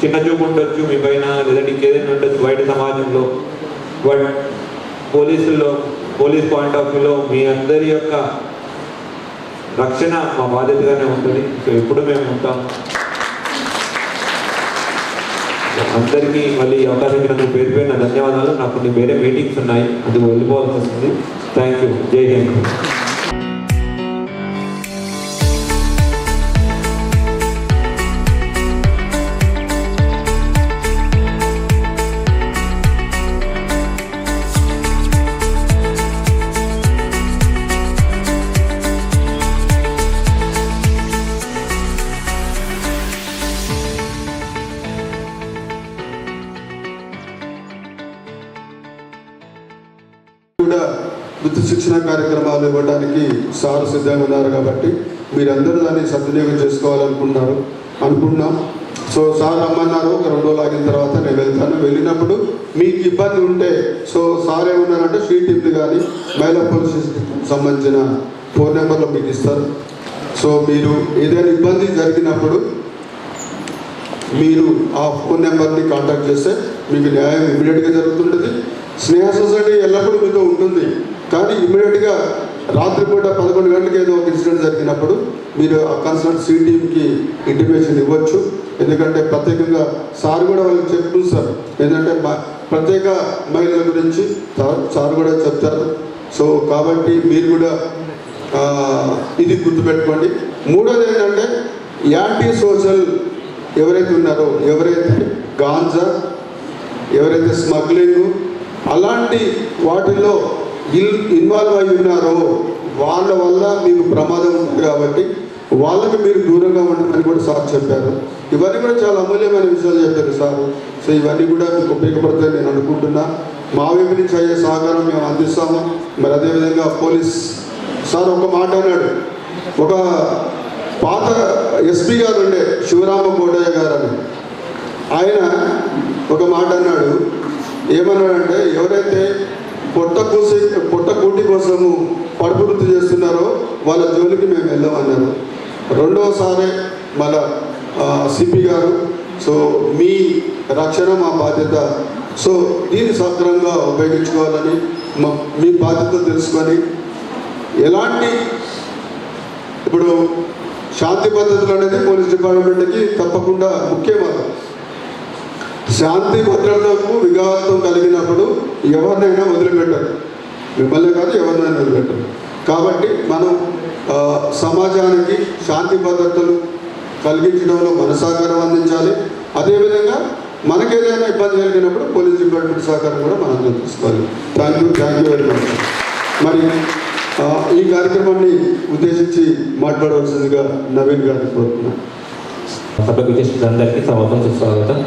S2: చిన్న చూపు ఉండొచ్చు మీ పైన, లేదంటే ఇంకేదైనా ఉండొచ్చు బయట సమాజంలో. బట్ పోలీస్ పాయింట్ ఆఫ్ వ్యూలో మీ అందరి యొక్క రక్షణ మా బాధ్యతగానే ఉంటుంది. సో ఎప్పుడు మేము ఉంటాం. అందరికీ మళ్ళీ అవకాశం ఇచ్చినందుకు పేరు పేరు నా ధన్యవాదాలు. నాకు కొన్ని వేరే మీటింగ్స్ ఉన్నాయి, అది వెళ్ళిపోవాల్సి వస్తుంది. Thank you. జై హింద్.
S1: కూడా వృత్తి శిక్షణ కార్యక్రమాలు ఇవ్వడానికి సార్ సిద్ధంగా ఉన్నారు కాబట్టి మీరందరూ దాన్ని సద్వినియోగం అనుకున్నాం. సో సార్ రమ్మన్నారు, ఒక 2 రోజులు ఆగిన తర్వాత నేను వెళ్తాను. వెళ్ళినప్పుడు మీకు ఇబ్బంది ఉంటే సో సార్ ఏమన్నారంటే టీంలు కానీ మహిళా పోలీస్ సంబంధించిన ఫోన్ నెంబర్లు మీకు ఇస్తారు. సో మీరు ఏదైనా ఇబ్బంది జరిగినప్పుడు మీరు ఆ ఫోన్ నెంబర్ని కాంటాక్ట్ చేస్తే మీకు న్యాయం ఇమీడియట్గా జరుగుతుంటుంది. స్నేహ సొసైటీ ఎల్లప్పుడూ మీతో ఉంటుంది, కానీ ఇమీడియట్గా రాత్రిపూట 11 గంటలకు ఏదో ఒక ఇన్సిడెంట్ జరిగినప్పుడు మీరు ఆ కన్సల్ట్ టీంకి ఇంటిమేషన్ ఇవ్వచ్చు. ఎందుకంటే ప్రత్యేకంగా సార్ కూడా వాళ్ళకి చెప్తూ సార్, ఏంటంటే ప్రత్యేక మహిళల గురించి సార్ కూడా చెప్తారు. సో కాబట్టి మీరు కూడా ఇది గుర్తుపెట్టుకోండి. మూడోది ఏంటంటే యాంటీ సోషల్ ఎవరైతే ఉన్నారో, ఎవరైతే గాంజా, ఎవరైతే స్మగ్లింగ్ అలాంటి వాటిల్లో ఇన్వాల్వ్ అయి ఉన్నారో వాళ్ళ వల్ల మీకు ప్రమాదం ఉంది. కాబట్టి వాళ్ళకి మీరు దూరంగా ఉండమని కూడా సార్ చెప్పారు. ఇవన్నీ కూడా చాలా అమూల్యమైన విషయాలు చెప్పారు సార్. సో ఇవన్నీ కూడా మీకు ఉపయోగపడతాయని నేను అనుకుంటున్నా. మా వైపు నుంచి అయ్యే సహకారం మేము అందిస్తాము. మరి అదేవిధంగా పోలీస్ సార్ ఒక మాట అన్నాడు, ఒక పాత ఎస్పీ గారు ఉండే శివరామ కోటయ్య గారు అని, ఆయన ఒక మాట అన్నాడు. ఏమన్నాడంటే ఎవరైతే పొట్టకూటి కోసము పడుపు వృత్తి చేస్తున్నారో వాళ్ళ జోలికి మేము వెళ్ళామన్నారు. రెండోసారి మళ్ళా సిపి గారు, సో మీ రక్షణ మా బాధ్యత, సో దీన్ని సక్రమంగా ఉపయోగించుకోవాలని మీ బాధ్యత తెలుసుకొని ఎలాంటి ఇప్పుడు శాంతి పద్ధతులు అనేది పోలీస్ డిపార్ట్మెంట్కి తప్పకుండా ముఖ్యమైన శాంతి భద్రతకు విఘాతం కలిగినప్పుడు ఎవరినైనా వదిలిపెట్టరు, మిమ్మల్ని కాదు ఎవరినైనా వదిలిపెట్టరు. కాబట్టి మనం సమాజానికి శాంతి భద్రతలు కలిగించడంలో మన సహకారం అందించాలి. అదేవిధంగా మనకేదైనా ఇబ్బంది కలిగినప్పుడు పోలీస్ డిపార్ట్మెంట్ సహకారం కూడా మనం తీసుకోవాలి. Thank you very much. మరి ఈ కార్యక్రమాన్ని ఉద్దేశించి మాట్లాడవలసిందిగా నవీన్ గారిని కోరుతున్నాను.
S3: సభకు అందరికీ స్వాగతం.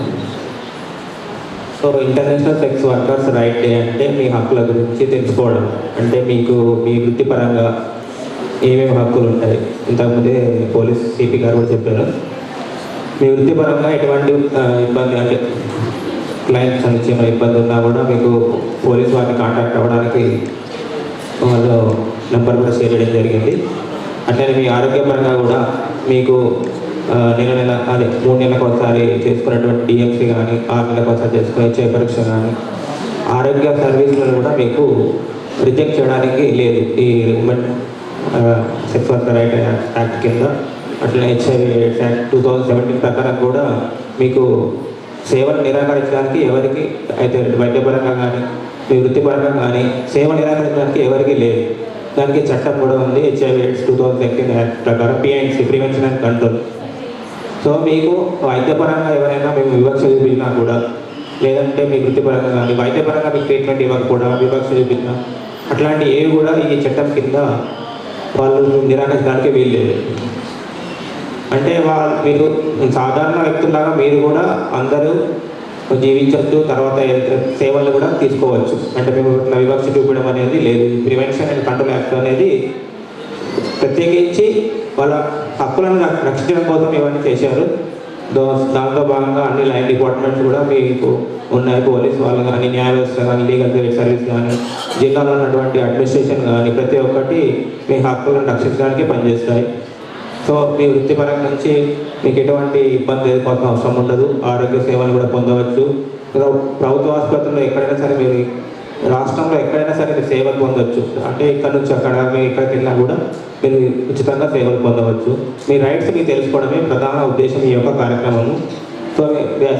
S3: So international sex workers right day అంటే మీ హక్కుల గురించి తెలుసుకోవడం, అంటే మీకు మీ వృత్తిపరంగా ఏమేమి హక్కులు ఉంటాయి. ఇంతకుముందే పోలీస్ సిపి గారు కూడా చెప్పారు. మీ వృత్తిపరంగా ఎటువంటి ఇబ్బంది, అంటే క్లయింట్స్ నుంచి ఏమైనా ఇబ్బంది ఉన్నా కూడా మీకు పోలీస్ వారిని కాంటాక్ట్ అవ్వడానికి వాళ్ళు నెంబర్ కూడా షేర్ చేయడం జరిగింది. అట్లనే మీ ఆరోగ్యపరంగా కూడా మీకు 3 నెలలకు ఒకసారి చేసుకున్నటువంటి డిఎంసీ కానీ, 6 నెలలకు ఒకసారి చేసుకునే హెచ్ఐ పరీక్ష కానీ, ఆరోగ్య సర్వీసులను కూడా మీకు రిజెక్ట్ చేయడానికి లేదు ఈ women sex worker right act కింద. అట్లా హెచ్ఐవి యాక్ట్ 2017 ప్రకారం కూడా మీకు సేవలు నిరాకరించడానికి ఎవరికి అయితే వైద్యపరంగా కానీ మీ వృత్తిపరంగా కానీ సేవ నిరాకరించడానికి ఎవరికి లేదు. దానికి చట్టం కూడా ఉంది, హెచ్ఐవి ఎయిడ్స్ 2018 యాక్ట్ ప్రకారం PNC, prevention and control. So మీకు వైద్యపరంగా ఎవరైనా మేము వివక్ష చూపించినా కూడా, లేదంటే మీ వృత్తిపరంగా కానీ వైద్యపరంగా మీకు ట్రీట్మెంట్ ఇవ్వకపోవడా వివక్ష చూపించినా, అట్లాంటి ఏవి కూడా ఈ చట్టం కింద వాళ్ళు నిరాకరించడానికి వీల్లేదు. అంటే మీరు సాధారణ వ్యక్తులాగా మీరు కూడా అందరూ జీవించవచ్చు, తర్వాత సేవలు కూడా తీసుకోవచ్చు. అంటే మేము ఇట్లా వివక్ష చూపించడం అనేది లేదు. ప్రివెన్షన్ అండ్ కంట్రోల్ యాక్ట్ అనేది ప్రత్యేకించి వాళ్ళ హక్కులను రక్షించడం కోసం ఇవన్నీ చేశారు. దాంతో భాగంగా అన్ని లైన్ డిపార్ట్మెంట్స్ కూడా మీకు ఉన్నాయి. పోలీస్ వాళ్ళు కానీ, న్యాయ వ్యవస్థ కానీ, లీగల్ సర్వీస్ కానీ, జిల్లాలో ఉన్నటువంటి అడ్మినిస్ట్రేషన్ కానీ ప్రతి ఒక్కటి మీ హక్కులను రక్షించడానికి పనిచేస్తాయి. సో సో మీ వృత్తిపరంగా నుంచి మీకు ఎటువంటి ఇబ్బంది ఎదుర్కోవాల్సిన అవసరం ఉండదు. ఆరోగ్య సేవలు కూడా పొందవచ్చు. ప్రభుత్వ ఆసుపత్రుల్లో ఎక్కడైనా సరే మీరు రాష్ట్రంలో ఎక్కడైనా సరే మీరు సేవలు పొందవచ్చు. అంటే ఇక్కడ నుంచి అక్కడ మీరు ఎక్కడికి వెళ్ళినా కూడా మీరు ఉచితంగా సేవలు పొందవచ్చు. మీ రైట్స్ మీకు తెలుసుకోవడమే ప్రధాన ఉద్దేశం ఈ యొక్క కార్యక్రమము. సో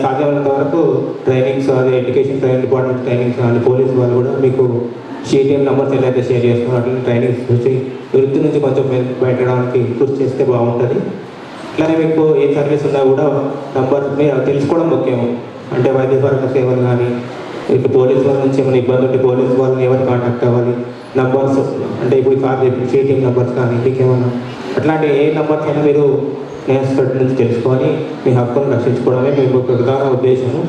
S3: సాధ్యమైనంత వరకు ట్రైనింగ్స్, అదే ఎడ్యుకేషన్ ట్రైనింగ్ డిపార్ట్మెంట్ ట్రైనింగ్స్ కానీ పోలీసు వాళ్ళు కూడా మీకు షీటీఎం నెంబర్స్ ఏదైతే షేర్ చేస్తున్నట్లు ట్రైనింగ్స్ వచ్చి వృత్తి నుంచి కొంచెం బయటడానికి కృషి చేస్తే బాగుంటుంది. ఇట్లానే మీకు ఏ సర్వీస్ ఉన్నా కూడా నంబర్ మీరు తెలుసుకోవడం ముఖ్యం. అంటే వైద్యపరమైన సేవలు కానీ ఇప్పుడు పోలీసు వాళ్ళ నుంచి ఏమైనా ఇబ్బంది ఉంటే పోలీసు వాళ్ళని ఎవరు కాంటాక్ట్ అవ్వాలి, నంబర్స్ అంటే ఇప్పుడు కాదు షీటీఎం నెంబర్స్ కానీ ఇంకేమన్నా అట్లాంటి ఏ నెంబర్స్ అయినా మీరు నేర్చుకోవడం నుంచి తెలుసుకొని మీ హక్కులను రక్షించుకోవడమే మీ ప్రధాన ఉద్దేశము.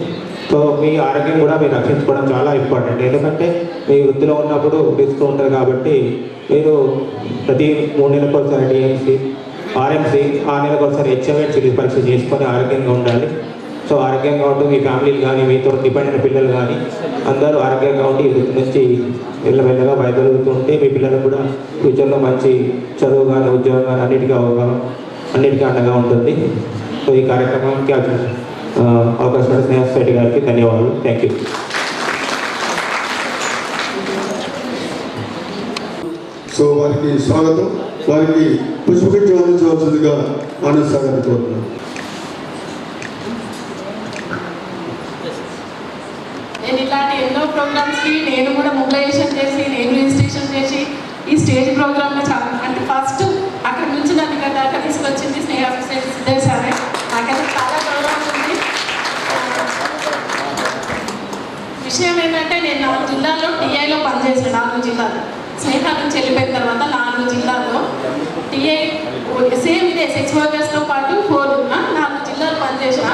S3: సో మీ ఆరోగ్యం కూడా మీరు రక్షించుకోవడం చాలా ఇంపార్టెంట్. ఎందుకంటే మీ వృత్తిలో ఉన్నప్పుడు రిస్క్ ఉంటుంది కాబట్టి మీరు ప్రతి 3 నెలలకు ఒకసారి డిఎంసీ, ఆర్ఎంసీ, 6 నెలలకు ఒకసారి HMH పరీక్ష చేసుకొని ఆరోగ్యంగా ఉండాలి. సో ఆరోగ్యంగా ఉంటూ మీ ఫ్యామిలీలు కానీ మీతో డిపెండ్ అయిన పిల్లలు కానీ అందరూ ఆరోగ్యంగా ఉండి ఈ వృత్తి నుంచి మెల్లమెల్లగా బయలుదేరుతుంటే మీ పిల్లలకు కూడా ఫ్యూచర్లో మంచి చదువు కానీ ఉద్యోగం కానీ అన్నిటికీ అండగా ఉంటుంది. సో ఈ కార్యక్రమానికి అవకాశం స్నేహ సొసైటీ గారికి ధన్యవాదాలు. Thank you.
S1: సో వారికి స్వాగతం. వారికి పుష్పగుచ్చం అందించవలసిందిగా ఆనంద్ సాగర్ కోరుతున్నాను.
S4: నేను ఇలాంటి ఎన్నో ప్రోగ్రామ్స్కి నేను కూడా మొబిలైజేషన్ చేసి నేను రిజిస్ట్రేషన్ చేసి ఈ స్టేజ్ ప్రోగ్రామ్లో చాలా అంటే ఫస్ట్ అక్కడ నుంచి నన్ను ఇక్కడ దాకా తీసుకొచ్చింది స్నేహ సొసైటీ సిద్ధేశ్ సారే. నాకైతే చాలా ప్రోగ్రామ్స్ ఉంది. విషయం ఏంటంటే నేను 4 జిల్లాల్లో టీఐలో పనిచేసాను. 4 జిల్లాలు స్నేహ నుంచి వెళ్ళిపోయిన తర్వాత 4 జిల్లాల్లో టీఐ సేమ్ ఇదే సెక్స్ వర్కర్స్తో పాటు 4 జిల్లాలు పనిచేసిన.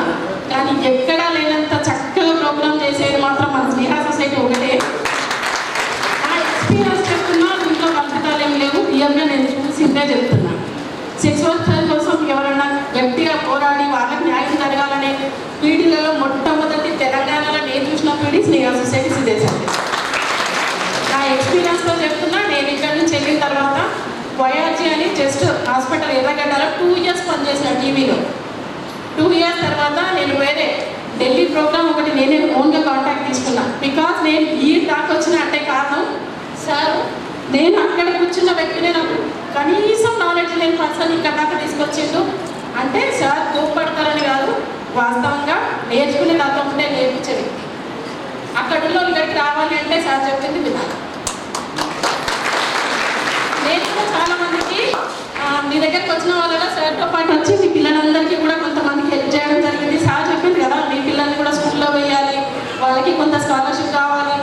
S4: కానీ ఎక్కడా లేనంత చక్కగా ప్రోగ్రామ్ చేసేది మాత్రం మన స్నేహ సొసైటీ ఒకటే. నా ఎక్స్పీరియన్స్ చెప్తున్నా, దీంట్లో కల్పితాలు ఏం లేవు, రియల్గా నేను చూసిందే చెప్తున్నా. సెక్స్ వర్కర్ కోసం ఎవరైనా గట్టిగా పోరాడి వాళ్ళకి న్యాయం జరగాలనే పీడీలలో మొట్టమొదటి తెలంగాణలో నేను చూసిన పీడీ స్నేహ సొసైటీ సిద్ధేశారు. నా ఎక్స్పీరియన్స్తో చెప్తున్నా. నేను ఇక్కడ నుంచి వెళ్ళిన తర్వాత వైఆర్జీ అని జస్ట్ హాస్పిటల్ ఎర్రగడ్డలో 2 ఇయర్స్ పనిచేసిన టీవీలో. 2 ఇయర్స్ తర్వాత నేను వేరే ఢిల్లీ ప్రోగ్రామ్ ఒకటి నేనే ఓన్గా కాంటాక్ట్ తీసుకున్నా. బికాజ్ నేను ఈ దాకా వచ్చిన అంటే కారణం సార్, నేను అక్కడ కూర్చున్న వ్యక్తినే నాకు కనీసం నాలెడ్జ్ లేని పర్సన్ ఇక్కడ దాకా తీసుకొచ్చిండు. అంటే సార్ కోప్పడతారని కాదు, వాస్తవంగా నేర్చుకునే దాంట్లో ఉంటే నేర్పించే వ్యక్తి. అక్కడ ఉన్న ఇక్కడికి రావాలి అంటే సార్ చెప్పింది వినాలి. నేను కూడా చాలామందికి మీ దగ్గరికి వచ్చిన వాళ్ళలో సార్తో పాటు వచ్చి మీ పిల్లలందరికీ కూడా కొంతమందికి హెల్ప్ చేయడం జరిగింది. సార్ చెప్పింది కదా మీ పిల్లల్ని కూడా స్కూల్లో వేయాలి, వాళ్ళకి కొంత స్కాలర్షిప్ కావాలి.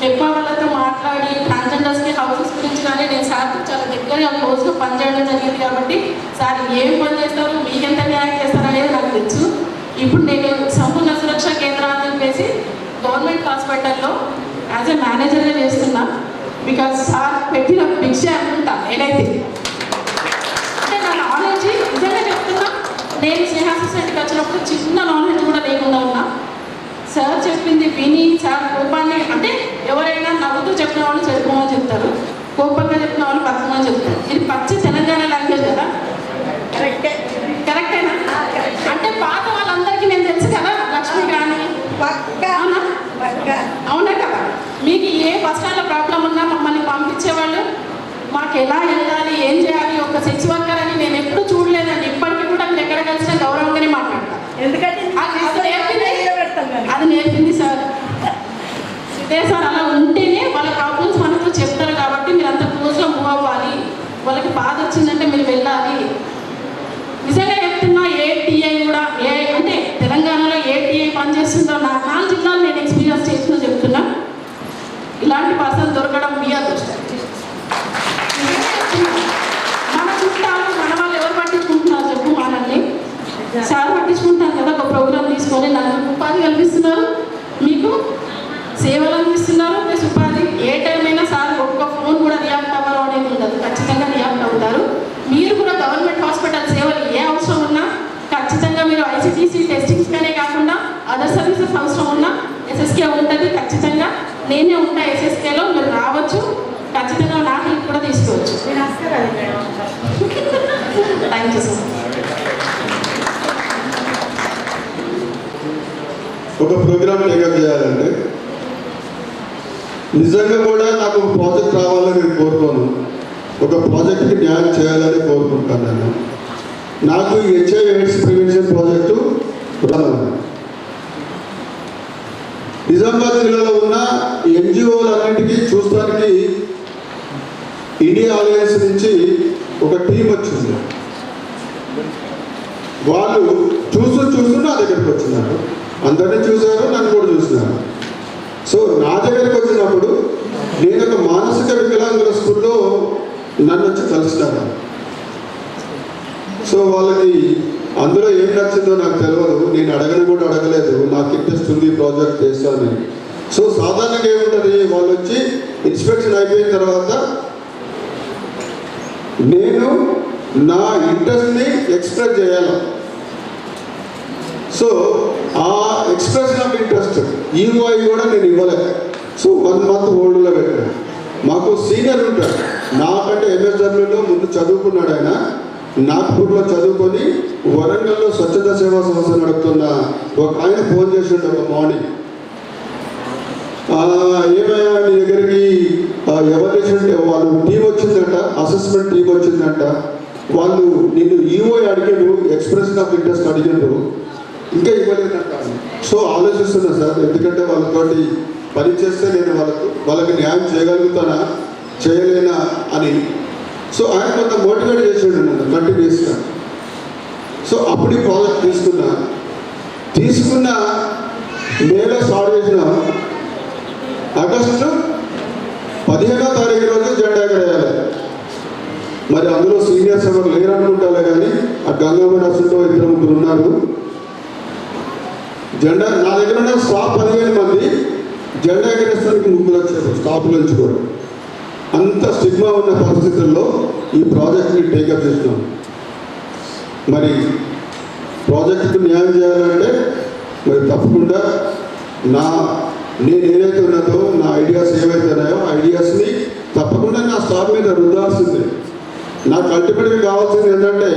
S4: ఎక్కువ వాళ్ళతో మాట్లాడి ట్రాన్స్జెండర్స్కి హౌసెస్ గురించి కానీ నేను సార్తో చాలా దగ్గరగా క్లోజ్గా పనిచేయడం జరిగింది. కాబట్టి సార్ ఏం పని చేస్తారు, మీకు ఎంత న్యాయం చేస్తారు అనేది నాకు తెలుసు. ఇప్పుడు నేను సంపూర్ణ సురక్ష కేంద్రం అని చెప్పేసి గవర్నమెంట్ హాస్పిటల్లో యాజ్ ఎ మేనేజర్గా చేస్తున్నా. బికాజ్ సార్ పెట్టిన భిక్ష అనుకుంటా నేనైతే. అంటే నా నాలెడ్జ్ నిజంగా చెప్తున్నా, నేను స్నేహ సొసైటీకి వచ్చినప్పుడు చిన్న నాలెడ్జ్ కూడా లేకుండా ఉన్నా. సార్ చెప్పింది విని సార్ కోపాన్ని అంటే ఎవరైనా నవ్వుతూ చెప్పిన వాళ్ళు చెప్పుకోమని చెప్తారు, కోపంగా చెప్పిన వాళ్ళు బతకమని చెప్తారు. ఇది పచ్చి తెలంగాణ లాంగ్వేజ్ కదా. కరెక్టేనా? అంటే పాత వాళ్ళందరికీ నేను తెలుసు కదా, లక్ష్మి కానీ అవునా కదా. మీకు ఏ బస్ స్టాండ్లో ప్రాబ్లం ఉన్నా మమ్మల్ని పంపించేవాళ్ళు. మాకు ఎలా వెళ్ళాలి, ఏం చేయాలి, ఒక సెక్స్ వర్కర్ అని నేను ఎప్పుడు చూడలేదండి. ఇప్పటికీ కూడా మీరు ఎక్కడ కలిసినా గౌరవంగానే మాట్లాడతాను. ఎందుకంటే అది నేర్పింది సార్ ఇదే సార్. అలా ఉంటేనే వాళ్ళ ప్రాబ్లమ్స్ మనతో చెప్తారు. కాబట్టి మీరు అంత క్లోజ్గా మూవ్ అవ్వాలి. వాళ్ళకి బాధ వచ్చిందంటే మీరు వెళ్ళాలి. నిజంగా చెప్తున్నా, ఏ టీఐ కూడా అంటే తెలంగాణలో ఏ టీఐ పనిచేస్తుందో నా 4 జిల్లాలు నేను ఎక్స్పీరియన్స్ చేసిన చెప్తున్నా. ఇలాంటి పర్సన్ దొరకడం మీ అదృష్టం. మన చుట్టాలు మన వాళ్ళు ఎవరు పట్టించుకుంటున్నారు చెప్పు మనల్ని? సార్ పట్టించుకుంటాను కదా. ఒక ప్రోగ్రామ్ తీసుకొని నాకు ఉపాధి కల్పిస్తున్నారు, మీకు సేవలు అందిస్తున్నారు, ప్లస్ ఉపాధి. ఏ టైం అయినా సార్ ఒక్క ఫోన్ కూడా రియాక్ట్ అవ్వరు అనేది ఉండదు, ఖచ్చితంగా రియాక్ట్ అవుతారు. మీరు కూడా గవర్నమెంట్ హాస్పిటల్ సేవలు ఏ అవసరం ఉన్నా ఖచ్చితంగా మీరు ICTC టెస్టింగ్స్గానే కాకుండా అదర్ సర్వీసెస్ అవసరం ఉన్నా SSK ఉంటుంది. ఖచ్చితంగా నేనే ఉంటా SSKలో, మీరు రావచ్చు. ఖచ్చితంగా నా హెల్ప్ కూడా తీసుకోవచ్చు. Thank you sir.
S1: Programme take up చేయాలంటే నిజంగా కూడా నాకు ఒక ప్రాజెక్ట్ రావాలని నేను కోరుకోను, ఒక ప్రాజెక్ట్కి న్యాయం చేయాలని కోరుకుంటాను. నేను నాకు ఈ HIV/AIDS ప్రివెన్షన్ ప్రాజెక్టు రావాలి. నిజామాబాద్ జిల్లాలో ఉన్న NGOలన్నింటికీ చూస్తానికి ఇండియా అలయన్స్ నుంచి ఒక టీం వచ్చింది. వాళ్ళు చూస్తూ నా దగ్గరికి వచ్చినారు. అందరినీ చూశారు, నన్ను కూడా చూసినారు. సో నా దగ్గరికి వచ్చినప్పుడు నేను ఒక మానసిక వికలాంగుల స్కూల్లో నన్ను వచ్చి కలిసినాను. సో వాళ్ళకి అందులో ఏం నచ్చిందో నాకు తెలియదు, నేను అడగని కూడా అడగలేదు, నాకు ఇంట్రెస్ట్ ఉంది ప్రాజెక్ట్ చేస్తానని. సో సాధారణంగా ఏముంటుంది, వాళ్ళు వచ్చి ఇన్స్పెక్షన్ అయిపోయిన తర్వాత నేను నా ఇంట్రెస్ట్ని ఎక్స్ప్రెస్ చేయాలి. సో ఆ ఎక్స్ప్రెషన్ ఆఫ్ ఇంట్రెస్ట్ EOI కూడా నేను ఇవ్వలేదు. సో 1 month హోల్డ్లో పెట్టాను. మాకు సీనియర్ ఉంటాడు, నాకంటే MSWలో ముందు చదువుకున్నాడు. ఆయన నాగ్పూర్లో చదువుకొని వరంగల్లో స్వచ్ఛత సేవా సంస్థ నడుపుతున్న ఒక ఆయన ఫోన్ చేసిండు ఒక మార్నింగ్. ఏమయ్యా నీ దగ్గరికి ఎవరు చేసింటే వాళ్ళు టీం వచ్చిందంట, అసెస్మెంట్ టీం వచ్చిందంట, వాళ్ళు నిన్ను EOI అడిగారు, ఎక్స్ప్రెషన్ ఆఫ్ ఇంట్రెస్ట్ అడిగారు, ఇంకా ఇవ్వలేదంట. సో ఆలోచిస్తున్నా సార్, ఎందుకంటే వాళ్ళతోటి పని చేస్తే నేను వాళ్ళకి న్యాయం చేయగలుగుతానా చేయలేనా అని. సో ఆయన కొంత మోటివేట్ చేసాడు నన్ను కంటిన్యూస్గా. సో అప్పుడు ఈ ప్రాజెక్ట్ తీసుకున్న మేలో స్టార్ట్ చేసిన ఆగస్టు 15వ తారీఖు రోజు జెండా ఎగరేయాలి. మరి అందులో సీనియర్స్ ఎవరు లేరు అనుకుంటాలే, కానీ ఆ గంగమ్మ నర్సులతో 2-3 ఉన్నారు. జెండా నా దగ్గర ఉన్న స్టాఫ్ 15 మంది, జెండా ఎగరేస్తానికి 3 వచ్చారు స్టాఫ్ నుంచి కూడా. అంత స్టిగ్మా ఉన్న పరిస్థితుల్లో ఈ ప్రాజెక్ట్ని టేకప్ చేసినాం. మరి ప్రాజెక్టుకు న్యాయం చేయాలంటే మరి తప్పకుండా నేను ఏదైతే ఉన్నదో నా ఐడియాస్ ఏవైతే ఉన్నాయో ఐడియాస్ని తప్పకుండా నా స్టాఫ్ మీద రుద్దాల్సిందే. నాకు అల్టిమేట్గా కావాల్సింది ఏంటంటే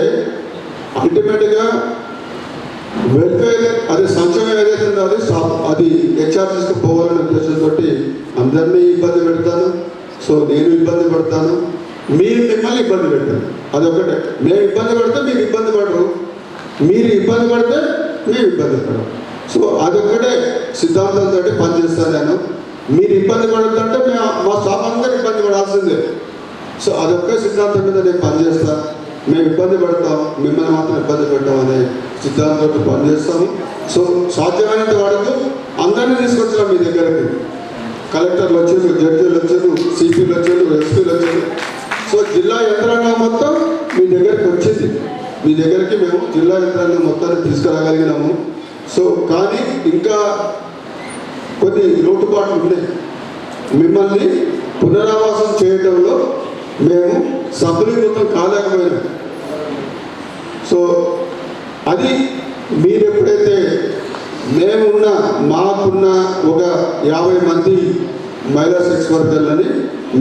S1: అల్టిమేట్గా వెల్ఫేర్, అది సంక్షేమం ఏదైతే ఉందో అది HR తీసుకుపోవాలనే ఉద్దేశంతో అందరినీ ఇబ్బంది పెడతాను. సో నేను ఇబ్బంది పడతాను, మిమ్మల్ని ఇబ్బంది పెట్టాను. అదొకటే, మేము ఇబ్బంది పడితే మీరు ఇబ్బంది పడరు, మీరు ఇబ్బంది పడితే మేము ఇబ్బంది పడరు. సో అదొక్కటే సిద్ధాంతంతో పనిచేస్తాను నేను. మీరు ఇబ్బంది పడుతుంటే మా స్టాఫ్ అందరూ ఇబ్బంది పడాల్సిందే. సో అదొక్క సిద్ధాంతం మీద నేను పనిచేస్తాను. మేము ఇబ్బంది పడతాం, మిమ్మల్ని మాత్రం ఇబ్బంది పెట్టాం అనే సిద్ధాంతంతో పనిచేస్తాము. సో సాధ్యమైనంత వరకు అందరినీ తీసుకొచ్చినాం మీ దగ్గరికి. కలెక్టర్లు వచ్చారు, జడ్జీలు వచ్చారు, CPలు వచ్చారు, SPలు వచ్చారు. సో జిల్లా యంత్రాంగం మొత్తం మీ దగ్గరికి వచ్చింది. మీ దగ్గరికి మేము జిల్లా యంత్రాంగం మొత్తాన్ని తీసుకురాగలిగినాము. సో కానీ ఇంకా కొన్ని లోటుపాట్లు ఉన్నాయి. మిమ్మల్ని పునరావాసం చేయడంలో మేము సఫలీకృతం కాలేకపోయినాం. సో అది మీరు ఎప్పుడైతే మాకున్న ఒక 50 మంది మహిళా సెక్స్ వర్కర్లని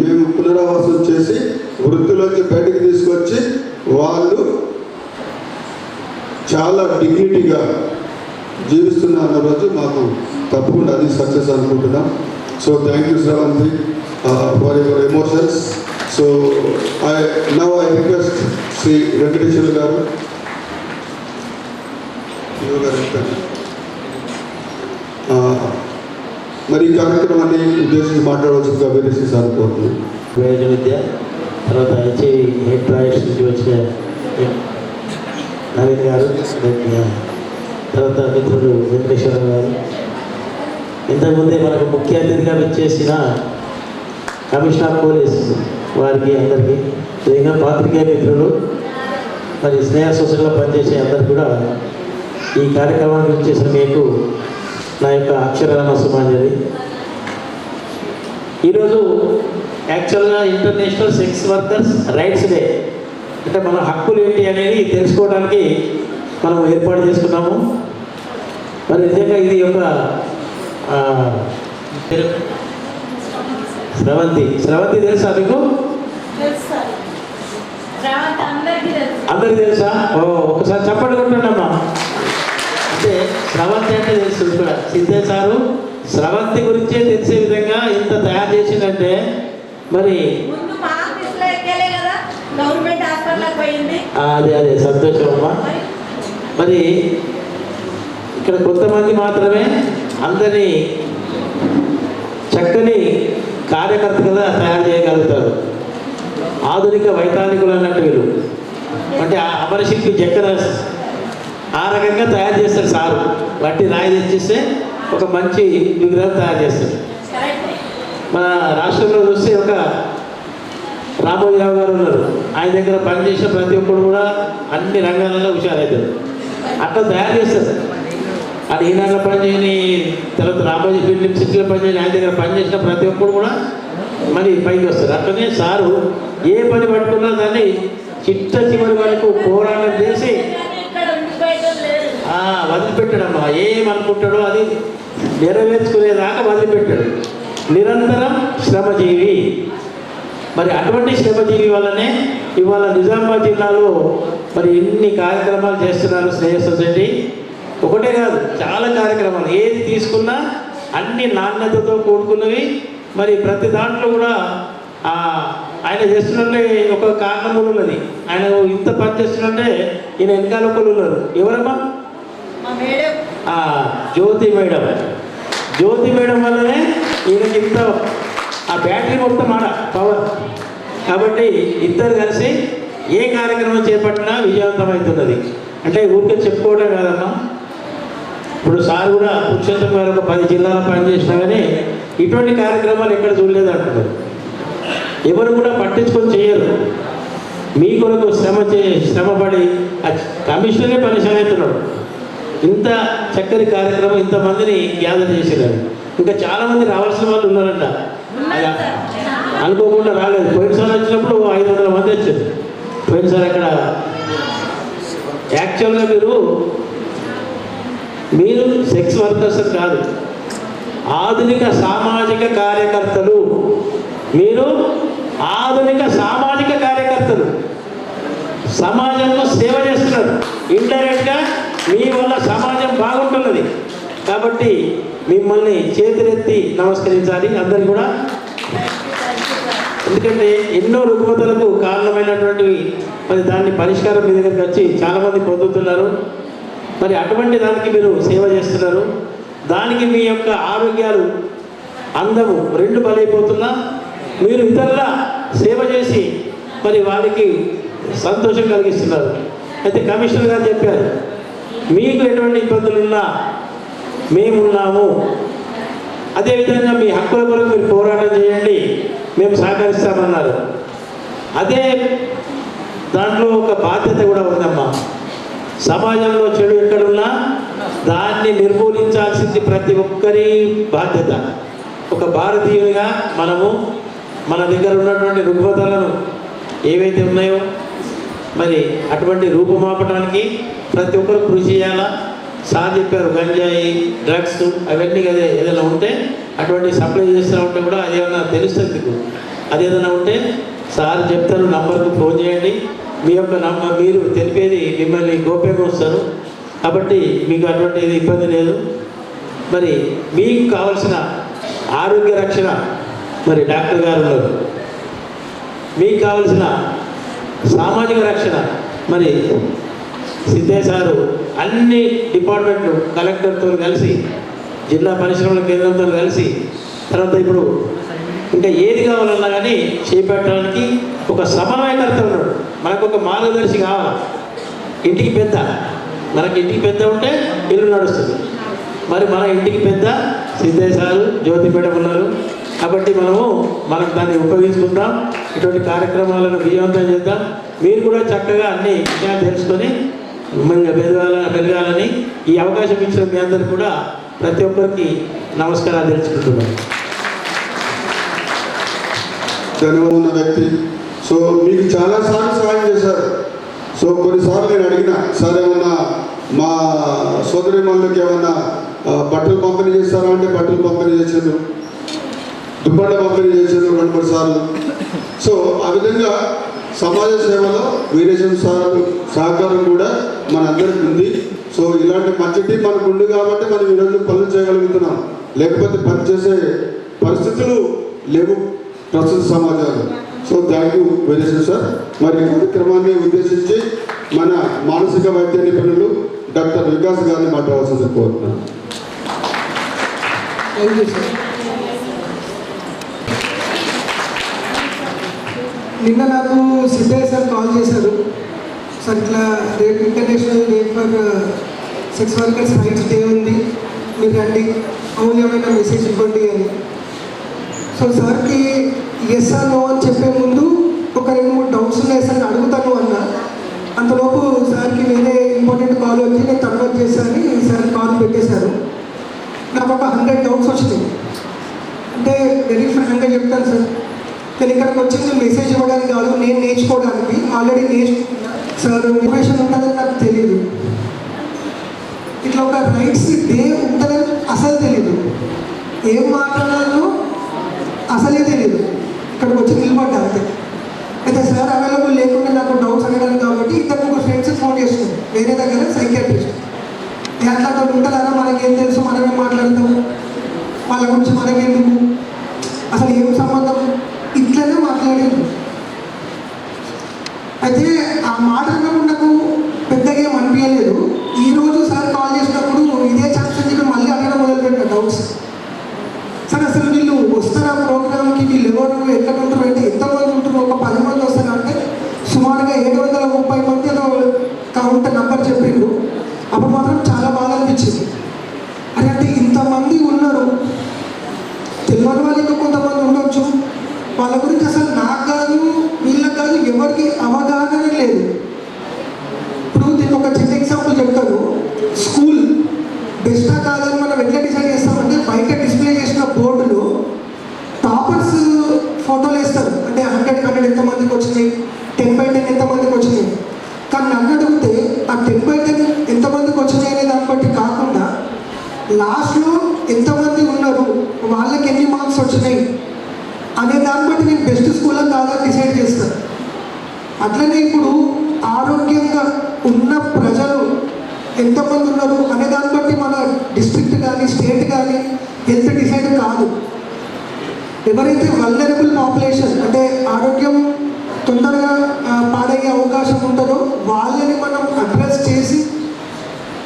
S1: మేము పునరావాసం చేసి వృత్తిలోంచి బయటకు తీసుకొచ్చి వాళ్ళు చాలా డిగ్నిటీగా జీవిస్తున్న అన్న రోజు మాకు తప్పకుండా అది సక్సెస్ అనుకుంటున్నాం. So thank you Shravanthi for your emotions. So I request Shri Venkateswara గారు మరి ఈ కార్యక్రమాన్ని ఉద్దేశించి మాట్లాడవలసిందిగా వేరేసి సార్ కోరుతున్నాను.
S5: వైద్య విద్య, తర్వాత హెడ్ ప్రాజెక్ట్స్ నుంచి వచ్చిన నవీన్ గారు, తర్వాత మిత్రుడు వెంకటేశ్వర గారు, ఇంతకుముందే మనకు ముఖ్య అతిథిగా వచ్చేసిన కమిషనర్ ఆఫ్ పోలీస్ వారికి అందరికీ, ఇంకా పాత్రికేయ మిత్రులు, మరి స్నేహ సొసైటీలో పనిచేసే అందరు కూడా ఈ కార్యక్రమానికి వచ్చేసిన మీకు నా యొక్క అక్షర నమస్సుమాంజలి. ఈరోజు యాక్చువల్గా international sex workers rights day, అంటే మన హక్కులు ఏంటి అనేది తెలుసుకోవడానికి మనం ఏర్పాటు చేసుకున్నాము. మరి నిజంగా ఇది ఒక శ్రవంతి తెలుసా మీకు? అందరికి తెలుసా? ఒకసారి చెప్పండి కొట్టండి అమ్మా. అంటే స్రవంతి అంటే తెలుసు ఇక్కడ సిద్ధయ్య సారు స్రవంతి గురించే తెలిసే విధంగా ఇంత తయారు చేసిందంటే మరి
S6: ముందు మా ఆఫీస్లో ఎక్కేలే కదా గవర్నమెంట్ హాస్పిటల్కి పోయింది.
S5: అదే సంతోషం అమ్మా. మరి ఇక్కడ కొంతమంది మాత్రమే అందరినీ చక్కని కార్యకర్తగా తయారు చేయగలుగుతారు. ఆధునిక వైతాళికులు అన్నట్టు వీళ్ళు అంటే అమరశిల్పి జక్కన ఆ రకంగా తయారు చేస్తారు సారు. వట్టి రాయి తెచ్చిస్తే ఒక మంచి విగ్రహం తయారు చేస్తారు. మన రాష్ట్రంలో చూస్తే ఒక రామోజీరావు గారు ఉన్నారు. ఆయన దగ్గర పనిచేసిన ప్రతి ఒక్కరు కూడా అన్ని రంగాలలో హుషారవుతారు. అట్లా తయారు చేస్తారు. అది ఈనాడులో పనిచేయని తర్వాత రామోజీ ఫిలిం సిటీలో పనిచేయని ఆయన దగ్గర పనిచేసిన ప్రతి ఒక్కరు కూడా మరి పైకి వస్తారు. అట్లనే సారు ఏ పని పట్టుకున్నా దాన్ని చిట్ట చివరి వరకు పోరాటం చేసి వదిలిపెట్టాడమ్మా. ఏమనుకుంటాడో అది నెరవేర్చుకునేదాకా వదిలిపెట్టాడు. నిరంతరం శ్రమజీవి. మరి అటువంటి శ్రమజీవి వల్లనే ఇవాళ నిజామాబాద్ జిల్లాలో మరి ఎన్ని కార్యక్రమాలు చేస్తున్నారు స్నేహ సొసైటీ. ఒకటే కాదు, చాలా కార్యక్రమాలు ఏది తీసుకున్నా అన్ని నాణ్యతతో కూడుకున్నవి. మరి ప్రతి దాంట్లో కూడా ఆయన చేస్తున్నట్టే ఒక కారణం కూడా ఉన్నది. ఆయన ఇంత పని చేస్తున్నట్టే ఈయన వెనకాల ఒకరు ఉన్నారు. ఎవరమ్మా? జ్యోతి మేడం. జ్యోతి మేడం వల్లనే ఈయనకి ఇంత ఆ బ్యాటరీ మొత్తం ఆడ పవర్. కాబట్టి ఇద్దరు కలిసి ఏ కార్యక్రమం చేపట్టినా విజయవంతమవుతున్నది. అంటే ఊరికే చెప్పుకోవడం కాదమ్మా. ఇప్పుడు సార్ కూడా పురుషోత్తం గారు ఒక 10 జిల్లాలో పనిచేసినా కానీ ఇటువంటి కార్యక్రమాలు ఎక్కడ చూడలేదు అంటున్నారు. ఎవరు కూడా పట్టించుకొని చేయరు. మీ కొరకు శ్రమపడి కమిషనరే పనిషాన్ అవుతున్నాడు. ఇంత చక్కని కార్యక్రమం ఇంతమందిని గ్యాదర్ చేసేదాన్ని. ఇంకా చాలామంది రావాల్సిన వాళ్ళు ఉన్నారంట. అనుకోకుండా రాలేదు. పోయినసారి వచ్చినప్పుడు 500 మంది వచ్చారు. పోయినసారి అక్కడ యాక్చువల్గా మీరు సెక్స్ వర్కర్స్ కాదు, ఆధునిక సామాజిక కార్యకర్తలు. మీరు ఆధునిక సామాజిక కార్యకర్తలు. సమాజంలో సేవ చేస్తున్నారు. ఇండైరెక్ట్గా మీ వల్ల సమాజం బాగుంటున్నది. కాబట్టి మిమ్మల్ని చేతులెత్తి నమస్కరించాలి అందరు కూడా. ఎందుకంటే ఎన్నో రుగ్మతలకు కారణమైనటువంటివి మరి దాన్ని పరిష్కారం మీ దగ్గరికి వచ్చి చాలామంది పొందుతున్నారు. మరి అటువంటి దానికి మీరు సేవ చేస్తున్నారు. దానికి మీ యొక్క ఆరోగ్యాలు అందము 2 బలైపోతున్నా మీరు ఇతరుల సేవ చేసి మరి వారికి సంతోషం కలిగిస్తున్నారు. అయితే కమిషనర్ గారు చెప్పారు, మీకు ఎటువంటి ఇబ్బందులున్నా మేమున్నాము. అదేవిధంగా మీ హక్కుల కొరకు మీరు పోరాటం చేయండి, మేము సహకరిస్తామన్నారు. అదే దాంట్లో ఒక బాధ్యత కూడా ఉందమ్మా. సమాజంలో చెడు ఎక్కడున్నా దాన్ని నిర్మూలించాల్సింది ప్రతి ఒక్కరి బాధ్యత. ఒక భారతీయునిగా మనము మన దగ్గర ఉన్నటువంటి రుగ్మతలను ఏవైతే ఉన్నాయో మరి అటువంటి రూపుమాపడానికి ప్రతి ఒక్కరు కృషి చేయాలా. సార్ చెప్పారు గంజాయి, డ్రగ్స్ అవన్నీ కదా ఏదైనా ఉంటే అటువంటి సప్లై చేస్తూ ఉంటే కూడా అదేమన్నా తెలుస్తుంది మీకు. అదేదైనా ఉంటే సార్ చెప్తారు, నంబర్కు ఫోన్ చేయండి. మీ యొక్క నంబర్ మీరు తెలిపేది మిమ్మల్ని గోప్యంగా వస్తారు. కాబట్టి మీకు అటువంటి ఇబ్బంది లేదు. మరి మీకు కావాల్సిన ఆరోగ్య రక్షణ మరి డాక్టర్ గారు ఉన్నారు. మీకు కావాల్సిన సామాజిక రక్షణ మరి సిద్ధయ్య సారు అన్ని డిపార్ట్మెంట్లు కలెక్టర్తో కలిసి జిల్లా పరిశ్రమల కేంద్రంతో కలిసి తర్వాత ఇప్పుడు ఇంకా ఏది కావాలన్నా కానీ చేపట్టడానికి ఒక సమన్వయకర్త ఉన్నాడు. మనకు ఒక మార్గదర్శి కావాలి. ఇంటికి పెద్ద, మనకి ఇంటికి పెద్ద ఉంటే ఇల్లు నడుస్తుంది. మరి మన ఇంటికి పెద్ద సిద్ధయ్య సారు, జ్యోతి మేడం ఉన్నారు. కాబట్టి మనకు దాన్ని ఉపయోగించుకుందాం. ఇటువంటి కార్యక్రమాలను విజయవంతం చేద్దాం. మీరు కూడా చక్కగా అన్ని విషయాలు తెలుసుకొని మెలగాలని ఈ అవకాశం ఇచ్చిన మీ అందరికీ కూడా ప్రతి ఒక్కరికి నమస్కారాలు తెలుసుకుంటున్నాను.
S1: ధన్యవాదం ఉన్న వ్యక్తి. సో మీకు చాలాసార్లు సహాయం చేశారు. సో కొన్నిసార్లు నేను అడిగిన సార్ ఏమన్నా మా సోదరిమణులకి ఏమన్నా బట్టలు పంపిణీ చేస్తారా అంటే బట్టలు పంపిణీ చేశారు, దుప్పట్ల పంపిణీ చేశారు 2-3 సార్లు. సో ఆ విధంగా సమాజ సేవలో వీరేశం సార్ సహకారం కూడా మనందరికీ ఉంది. సో ఇలాంటి మంచి టీం మనకు ఉంది కాబట్టి మనం ఈరోజు పనులు చేయగలుగుతున్నాం, లేకపోతే పనిచేసే పరిస్థితులు లేవు ప్రస్తుత సమాజంలో. So thank you very much sir. మరి కార్యక్రమాన్ని ఉద్దేశించి మన మానసిక వైద్య నిపుణులు డాక్టర్ వికాస్ గారిని మాట్లాడాల్సింది కోరుతున్నాను.
S7: Thank you sir. నిన్న నాకు సిద్ధయ్య సార్ కాల్ చేశారు. సార్ ఇట్లా రేపు international day for sex workers rights day ఉంది, మీరు రండి, అమూల్యమైన మెసేజ్ ఇవ్వండి అని. సో సార్కి ఎస్ ఆర్ నో అని చెప్పే ముందు ఒక 2-3 డౌట్స్ ఉన్నాయి సార్, అడుగుతాను అన్న. అంతలోపు సార్కి వేరే ఇంపార్టెంట్ కాల్ వచ్చి నేను కన్వర్ట్ చేశాను, సార్ కాల్ పెట్టేశారు. నాకు ఒక 100 డౌట్స్ వచ్చినాయి. అంటే వెరీ ఫ్రాంక్గా చెప్తాను సార్, నేను ఇక్కడికి వచ్చింది మెసేజ్ ఇవ్వడానికి కాదు, నేను నేర్చుకోవడానికి. ఆల్రెడీ నేర్చుకున్నా సార్, ఇన్ఫర్మేషన్ ఉంటుందని నాకు తెలియదు. ఇట్లా ఒక రైట్స్ డే ఉంటుందని అసలు తెలీదు, ఏం మాట్లాడాలో అసలే తెలియదు. ఇక్కడికి వచ్చి నిలబడ్డా అంతే. అయితే సార్ అవైలబుల్ లేకుండా నాకు డౌట్స్ అడగడానికి కాబట్టి 2-3 ఫ్రెండ్స్ ఫోన్ చేస్తున్నాను వేరే దగ్గర సైకియాట్రిస్ట్. అట్లా ఉంటుందా, మనకేం తెలుసు, మనమేం మాట్లాడతాము, వాళ్ళ గురించి మనకెందుకు, అసలు ఏం సంబంధం, ఇట్లనే మాట్లాడారు. అయితే ఆ మాట అన్నప్పుడు నాకు పెద్దగా ఏం అనిపించలేదు. ఈరోజు సార్ కాల్ చేసినప్పుడు ఇదే ఛాన్స్ అని మళ్ళీ అడగడం మొదలుపెట్టిన డౌట్స్. సార్ అసలు వీళ్ళు వస్తారా ప్రోగ్రామ్కి, వీళ్ళు ఎవరు, ఎక్కడ ఉంటారు అంటే ఎంతమంది ఉంటారు, ఒక 10 మంది వస్తారు అంటే సుమారుగా 730 మంది ఏదో కౌంట్ నెంబర్ చెప్పిండు. అప్పుడు మాత్రం చాలా బాగా అనిపించింది. అని అంటే ఇంతమంది ఉన్నారు, తెలియని వాళ్ళు ఇంకా కొంతమంది ఉండొచ్చు, వాళ్ళ గురించి అసలు నాకు కాదు వీళ్ళకి కాదు ఎవరికి అవగాహన లేదు. ఇప్పుడు దీనికి ఒక చిన్న ఎగ్జాంపుల్ చెప్తాను. స్కూల్ బెస్టా కాదని మనం ఎట్లా డిసైడ్ చేస్తామంటే బయట డిస్ప్లే చేసిన బోర్డులో టాపర్స్ ఫోటోలు వేస్తారు. అంటే 100 ఎంతమందికి వచ్చినాయి, 10/10 ఎంతమందికి వచ్చినాయి. కానీ నన్ను అడిగితే ఆ 10/10 ఎంతమందికి వచ్చినాయి అనే దాన్ని బట్టి కాకుండా లాస్ట్లో ఎంతమంది ఉన్నారు, వాళ్ళకి ఎన్ని మార్క్స్ వచ్చినాయి అనే దాన్ని బట్టి నేను బెస్ట్ స్కూల్లో కాదని డిసైడ్ చేస్తాను. అట్లనే ఇప్పుడు ఆరోగ్యంగా ఉన్న ప్రజలు ఎంతమంది ఉన్నారు అనే దాన్ని బట్టి మన డిస్ట్రిక్ట్ కానీ స్టేట్ కానీ హెల్త్ డిసైడ్ కాదు. ఎవరైతే వల్నరబుల్ పాపులేషన్ అంటే ఆరోగ్యం తొందరగా పాడయ్యే అవకాశం ఉంటుందో వాళ్ళని మనం అడ్రస్ చేసి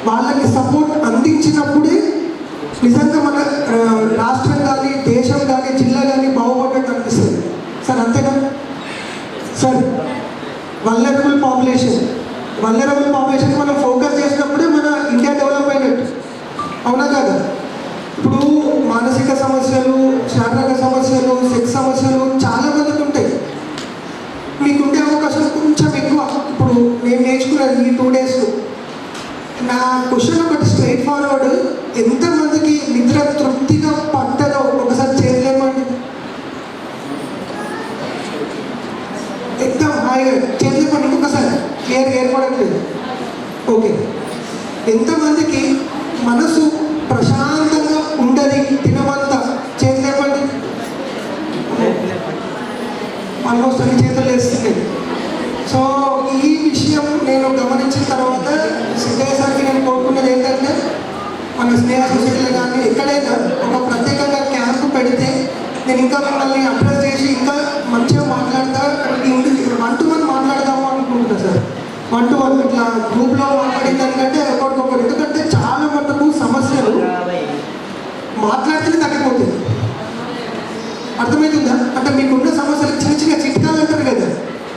S7: వాళ్ళకి సపోర్ట్ అందించినప్పుడే నిజంగా మన రాష్ట్రం కానీ దేశం కానీ జిల్లా కానీ బాగుపడ్డట్టు అనిపిస్తుంది సార్. అంతేనా సార్? వల్నరబుల్ పాపులేషన్ మనం ఫోకస్ చేసినప్పుడే మన ఇండియా డెవలప్ అయినట్టు, అవునా కదా? ఇప్పుడు మానసిక సమస్యలు, శారీరక సమస్యలు, సెక్స్ సమస్యలు చాలా మందికి ఉంటాయి. మీకు ఉండే అవకాశం కొంచెం ఎక్కువ. ఇప్పుడు నేను నేర్చుకున్నాను ఈ 2 డేస్లో. నా క్వశ్చన్ ఒకటి స్ట్రైట్ ఫార్వర్డ్, ఎంతమందికి నిద్ర తృప్తిగా పట్టదో ఒకసారి చేయలేమండి. ఎగ్జామ్ హాయిగా చేయలేమండి, ఇంకొకసారి క్లియర్గా ఏర్పడట్లేదు. ఓకే, ఎంతమందికి మనసు ప్రశాంతంగా ఉండదు తినమంతా చేయలేమండి? ఆల్మోస్ట్ అన్ని చేతులు వేస్తున్నాయి. సో ఈ విషయం నేను గమనించిన తర్వాత సిద్ధయ్య సార్కి నేను కోరుకున్నది ఏంటంటే మన స్నేహ సొసైటీలో కానీ ఎక్కడైనా ఒక ప్రత్యేకంగా క్యాంపు పెడితే నేను ఇంకా మిమ్మల్ని అడ్రస్ చేసి ఇంకా మంచిగా మాట్లాడతా, 1-to-1 మాట్లాడదాము అనుకుంటున్నాను సార్. 1-to-1 ఇట్లా గ్రూప్లో మాట్లాడిన దానికంటే ఒకరికొకరు, ఎందుకంటే చాలా మటుకు సమస్యలు మాట్లాడితేనే తగ్గిపోతుంది. అర్థమవుతుందా? అంటే మీకున్న సమస్యలు చిన్న చిన్న చిట్కాలు అంటారు కదా,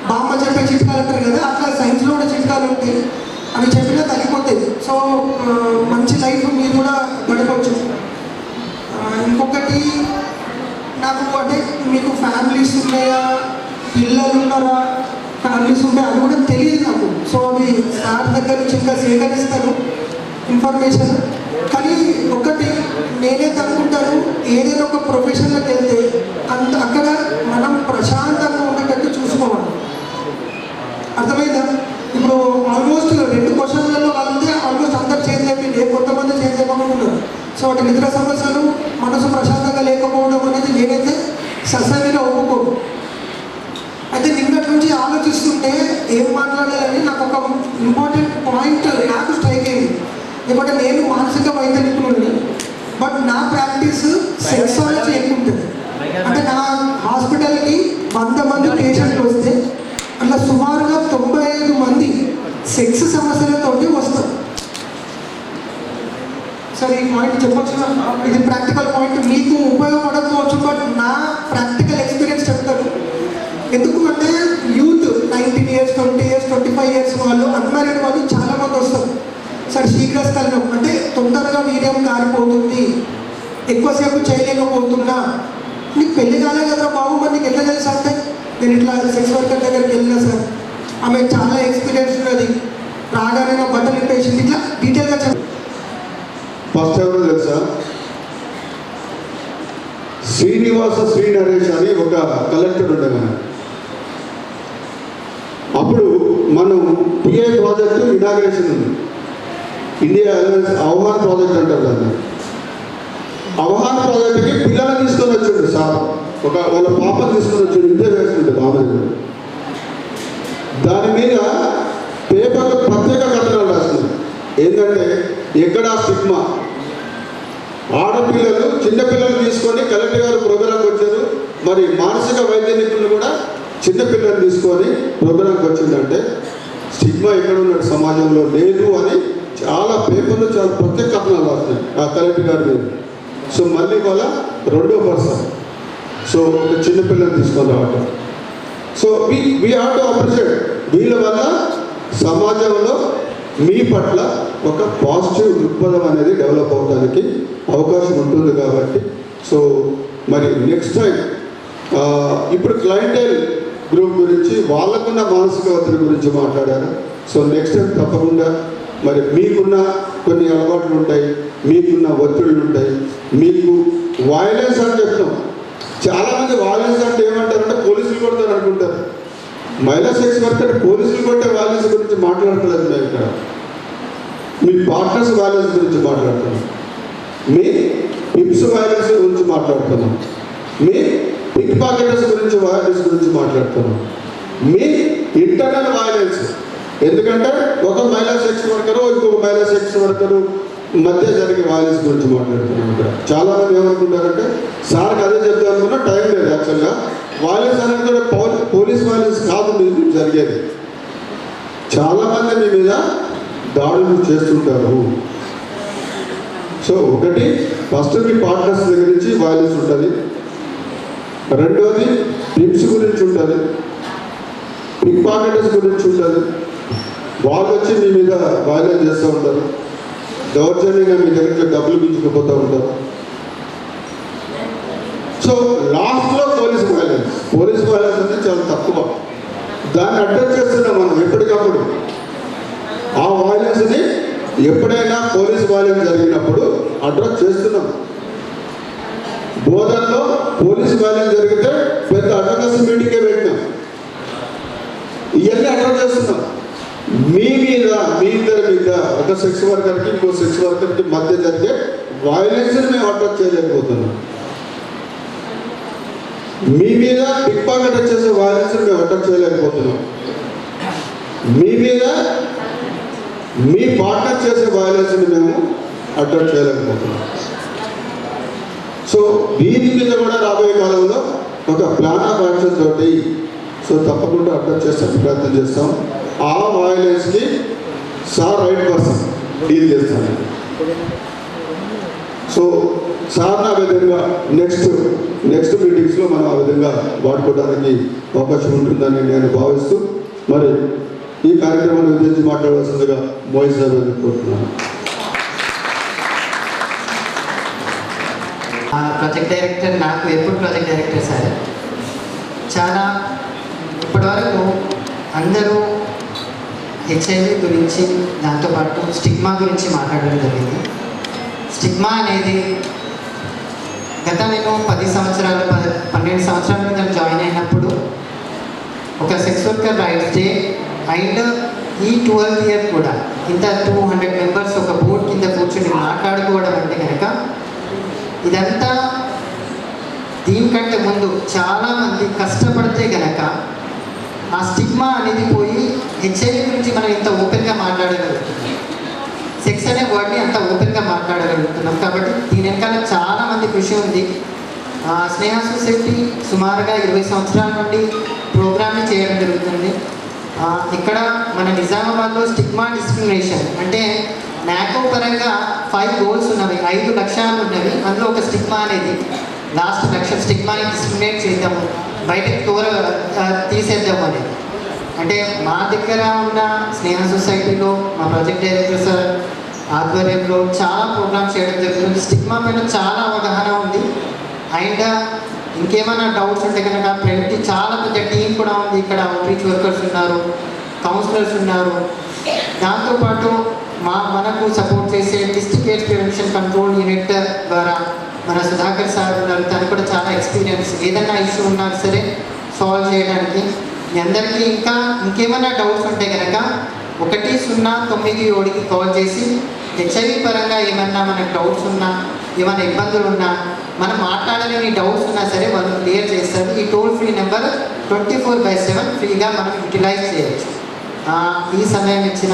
S7: బామ్మ చెప్పే చిట్కాలు అంటారు కదా, అట్లా సైన్స్లో కూడా చిట్కాలు ఉంటాయి, అవి చెప్పినా తగ్గిపోతాయి. సో మంచి లైఫ్ మీరు కూడా గడపచ్చు. ఇంకొకటి నాకు అంటే మీకు ఫ్యామిలీస్ ఉన్నాయా, పిల్లలు ఉన్నారా, ఫ్యామిలీస్ ఉంటాయి అది కూడా తెలియదు నాకు. సో అవి సార్ దగ్గర నుంచి ఇంకా సేకరిస్తాను ఇన్ఫర్మేషన్. కానీ ఒకటి నేనైతే అనుకుంటాను, ఏదైనా ఒక ప్రొఫెషన్లోకి వెళ్తే అక్కడ మనం ప్రశాంతంగా ఉండేటట్టు చూసుకోవాలి. అర్థమైందా? ఇప్పుడు ఆల్మోస్ట్ 2 క్వశ్చన్లలో కలిగితే ఆల్మోస్ట్ అందరు చేయలేకపోయింది, కొంతమంది చేయలేకపోతున్నారు. సో వాటి నిద్ర సమస్యలు, మనసు ప్రశాంతంగా లేకపోవడం అనేది నేనైతే ససమిగా ఒప్పుకోను. అయితే నిన్నటి నుంచి ఆలోచిస్తుంటే ఏం మాట్లాడాలని నాకు ఒక ఇంపార్టెంట్ పాయింట్ నాకు స్ట్రైక్ అయింది. మానసిక వైద్య నిపుణుడిని. బట్ నా ప్రాక్టీస్ సెక్సాలజీ ఎక్కువ ఉంటుంది. అంటే నా హాస్పిటల్కి 100 మంది పేషెంట్లు వస్తే అట్లా సుమారుగా 95 మంది సెక్స్ సమస్యలతోటి వస్తారు. సరే, ఈ పాయింట్ చెప్పొచ్చు. ఇది ప్రాక్టికల్ పాయింట్, మీకు ఉపయోగపడకపోవచ్చు, బట్ నా ప్రాక్టికల్ ఎక్స్పీరియన్స్ చెప్తాను. ఎందుకు అంటే యూత్ 19 years, 20 years, 25 years వాళ్ళు, అన్మ్యారీడ్ వాళ్ళు చాలామంది వస్తారు. సార్ శీఘ్రస్థలం అంటే తొందరగా వీర్యం కారిపోతుంది, ఎక్కువసేపు చేయలేకపోతున్నా, నీకు పెళ్లి కాలే కదా బాబు, మరి నీకు ఎట్లా తెలుసా అంటే నేను ఇట్లా సెక్స్ వర్కర్ దగ్గరికి వెళ్ళినా సార్, ఆమె చాలా ఎక్స్పీరియన్స్ ఉన్నది, రాగానే నా బట్టలు ఇప్పేసింది, ఇట్లా డీటెయిల్గా చెప్ప.
S1: ఫస్ట్ ఎవరో తెలుసా? శ్రీనివాస శ్రీ నరేష్ అని ఒక కలెక్టర్ ఉండేవాడు. అప్పుడు మనం టిఐ ప్రాజెక్టు ఇనాగ్రేషన్ ఉంది, ఇండియా అవహాన్ ప్రాజెక్ట్ అంటారు దాన్ని. అవహాన్ ప్రాజెక్టుకి పిల్లలను తీసుకొని వచ్చాడు సార్, వాళ్ళ పాపను తీసుకొని వచ్చాడు, ఇండియా వేసుకుంటే మామూలు. దాని మీద పేపర్లో ప్రత్యేక కథనాలు రాస్తున్నారు. ఏంటంటే ఎక్కడ స్టిగ్మా, ఆడపిల్లలు చిన్నపిల్లలు తీసుకొని కలెక్టర్ గారు ప్రోగ్రాంకి వచ్చారు. మరి మానసిక వైద్య నిపుణులు కూడా చిన్నపిల్లలు తీసుకొని ప్రోగ్రాంకి వచ్చిందంటే స్టిగ్మా ఎక్కడ ఉన్నాడు సమాజంలో లేదు అని చాలా పేపర్లు చాలా ప్రత్యేక కథనాలు రాస్తున్నాయి ఆ కలెక్టర్ గారి మీద. సో మళ్ళీ వాళ్ళ 2వ పర్సన్, సో ఒక చిన్నపిల్లలు తీసుకొని రావటం. So we have to appreciate. వీళ్ళ వల్ల సమాజంలో మీ పట్ల ఒక పాజిటివ్ దృక్పథం అనేది డెవలప్ అవడానికి అవకాశం ఉంటుంది కాబట్టి. సో మరి నెక్స్ట్ టైం ఇప్పుడు క్లయింటైల్ గ్రూప్ గురించి, వాళ్ళకున్న మానసిక ఒత్తిడి గురించి మాట్లాడారు. సో నెక్స్ట్ టైం తప్పకుండా మరి మీకున్న కొన్ని అలవాట్లు ఉంటాయి, మీకున్న ఒత్తిళ్ళు ఉంటాయి, మీకు వాయిలెన్స్ అని చెప్తాం. చాలామంది వాయిలెన్స్ అంటే ఏమంటారంటే పోలీసులు కొడతారు అనుకుంటారు. మహిళా సెక్స్ వర్కర్ పోలీసులు కొట్టే వాయిలెన్స్ గురించి మాట్లాడట్లేదు మేము ఇక్కడ. మీ పార్ట్నర్స్ వాయిలెన్స్ గురించి మాట్లాడుతున్నాం, మీ హిప్స్ వాయిలెన్స్ గురించి మాట్లాడుతున్నాం, మీ పిక్ పాకెటర్స్ గురించి వాయిలెన్స్ గురించి మాట్లాడుతున్నాం, మీ ఇంటర్నల్ వాయిలెన్స్. ఎందుకంటే ఒక మహిళా సెక్స్ వర్కరు ఇంకొక మహిళా సెక్స్ వర్కరు మధ్య జరిగే వాయిలెన్స్ గురించి మాట్లాడుతున్నాం. ఇక్కడ చాలామంది ఏమనుకుంటారంటే సార్కి అదే చెప్తారు అనుకున్నా, టైం లేదు. యాక్చువల్గా వాయిలెన్స్ అనేది కూడా పోలీస్ వాయిలెన్స్ కాదు మీకు జరిగేది. చాలామంది మీ మీద దాడులు చేస్తుంటారు. సో ఒకటి ఫస్ట్ మీ పార్ట్నర్స్ దగ్గర నుంచి వాయిలెన్స్ ఉంటుంది, రెండోది టిప్స్ గురించి ఉంటుంది, పిక్ పాకెటర్స్ గురించి ఉంటుంది. వాళ్ళు వచ్చి మీ మీద వాయిలెన్స్ చేస్తూ ఉంటారు, దౌర్జన్యంగా మీ దగ్గర డబ్బులు పిచ్చుకుపోతూ ఉంటారు. సో లాస్ట్లో పోలీస్ వైలెన్స్ అనేది చాలా తక్కువ. దాన్ని అడ్రస్ చేస్తున్నాం మనం ఎప్పటికప్పుడు. ఆ వైలెన్స్ని ఎప్పుడైనా పోలీస్ వైలెన్స్ జరిగినప్పుడు అడ్రస్ చేస్తున్నాం. బోధనలో పోలీస్ వైలెన్స్ జరిగితే పెద్ద అడ్వకసీ మీటింగే పెట్టినాం. ఇవన్నీ అడ్రస్ చేస్తున్నాం. మీ ఇద్దరి మీద ఒక సెక్స్ వర్కర్కి ఇంకో సెక్స్ వర్కర్కి మధ్య జరిగే వైలెన్స్ని మేము అడ్రస్ చేయలేకపోతున్నాం. మీ మీద పిక్ పాకెట్ చేసే వైలెన్స్ని మేము అడ్రస్ చేయలేకపోతున్నాం. మీ మీద మీ పార్ట్నర్ చేసే వైలెన్స్ని మేము అడ్రస్ చేయలేకపోతున్నాం. సో దీని మీద కూడా రాబోయే కాలంలో ఒక ప్లాన్ ఆఫ్ యాక్షన్ తోటి సో తప్పకుండా అడ్రస్ చేస్తాం, ప్రయత్నం చేస్తాం. ఆ వైలెన్స్కి సార్ రైట్ పర్సన్ డీల్ చేస్తాను. సో సార్ ఆ విధంగా నెక్స్ట్ మీటింగ్స్లో మనం ఆ విధంగా వాడుకోవడానికి అవకాశం ఉంటుందని నేను భావిస్తూ మరి ఈ కార్యక్రమాన్ని ఉద్దేశించి మాట్లాడవలసిందిగా మోహిత్ సార్ కోరుతున్నాను.
S8: ప్రాజెక్ట్ డైరెక్టర్ నాకు ఎప్పుడు ప్రాజెక్ట్ డైరెక్టర్ సార్. చాలా ఇప్పటివరకు అందరూ హెచ్ఐవి గురించి దాంతోపాటు స్టిగ్మా గురించి మాట్లాడడం జరిగింది. స్టిగ్మా అనేది నేను 10 సంవత్సరాలు 12 సంవత్సరాల క్రితం జాయిన్ అయినప్పుడు ఒక sex worker rights day and ఈ 12th year కూడా ఇంత 200 మెంబర్స్ ఒక బోర్డు కింద కూర్చొని మాట్లాడుకోవడం అంటే కనుక ఇదంతా దీనికంటే ముందు చాలామంది కష్టపడితే కనుక ఆ స్టిగ్మా అనేది పోయి హెచ్ఐవి గురించి మనం ఇంత ఓపెన్గా మాట్లాడగలుగుతున్నాం. సెక్స్ అనే వర్డ్ని అంత ఓపెన్గా మాట్లాడగలుగుతున్నాం. కాబట్టి దీని వెనకాల చాలా మంది కృషి ఉంది. స్నేహ సొసైటీ సుమారుగా 20 సంవత్సరాల నుండి ప్రోగ్రామ్ని చేయడం జరుగుతుంది. ఇక్కడ మన నిజామాబాద్లో స్టిగ్మా డిస్క్రిమినేషన్ అంటే నాకో పరంగా 5 గోల్స్ ఉన్నవి, 5 లక్ష్యాలు ఉన్నవి. అందులో ఒక స్టిగ్మా అనేది లాస్ట్ లక్ష్యం. స్టిగ్మాని డిస్క్రిమినేట్ చేద్దాము, బయటకు తీసేద్దాము అనేది. అంటే మా దగ్గర ఉన్న స్నేహ సొసైటీలో మా ప్రాజెక్ట్ డైరెక్టర్ సార్ ఆధ్వర్యంలో చాలా ప్రోగ్రామ్స్ చేయడం జరుగుతుంది. స్టిగ్మా పైన చాలా అవగాహన ఉంది. అండ్ ఇంకేమైనా డౌట్స్ ఉంటే కనుక ప్రతి చాలా పెద్ద టీం కూడా ఉంది. ఇక్కడ అవుట్రీచ్ వర్కర్స్ ఉన్నారు, కౌన్సిలర్స్ ఉన్నారు. దాంతోపాటు మనకు సపోర్ట్ చేసే district AIDS prevention control unit ద్వారా మన సుధాకర్ సార్ ఉన్నారు. తను కూడా చాలా ఎక్స్పీరియన్స్. ఏదైనా ఇష్యూ ఉన్నా సరే సాల్వ్ చేయడానికి. మీ అందరికీ ఇంకేమైనా డౌట్స్ ఉంటే కనుక 109 కాల్ చేసి హెచ్ఐవి పరంగా ఏమన్నా మనకు డౌట్స్ ఉన్నా, ఏమైనా ఇబ్బందులు ఉన్నా, మనం మాట్లాడలేని డౌట్స్ ఉన్నా సరే వాళ్ళు క్లియర్ చేస్తారు. ఈ టోల్ ఫ్రీ నెంబర్ 24/7 ఫ్రీగా మనం యూటిలైజ్ చేయొచ్చు. ఈ సమయం ఇచ్చిన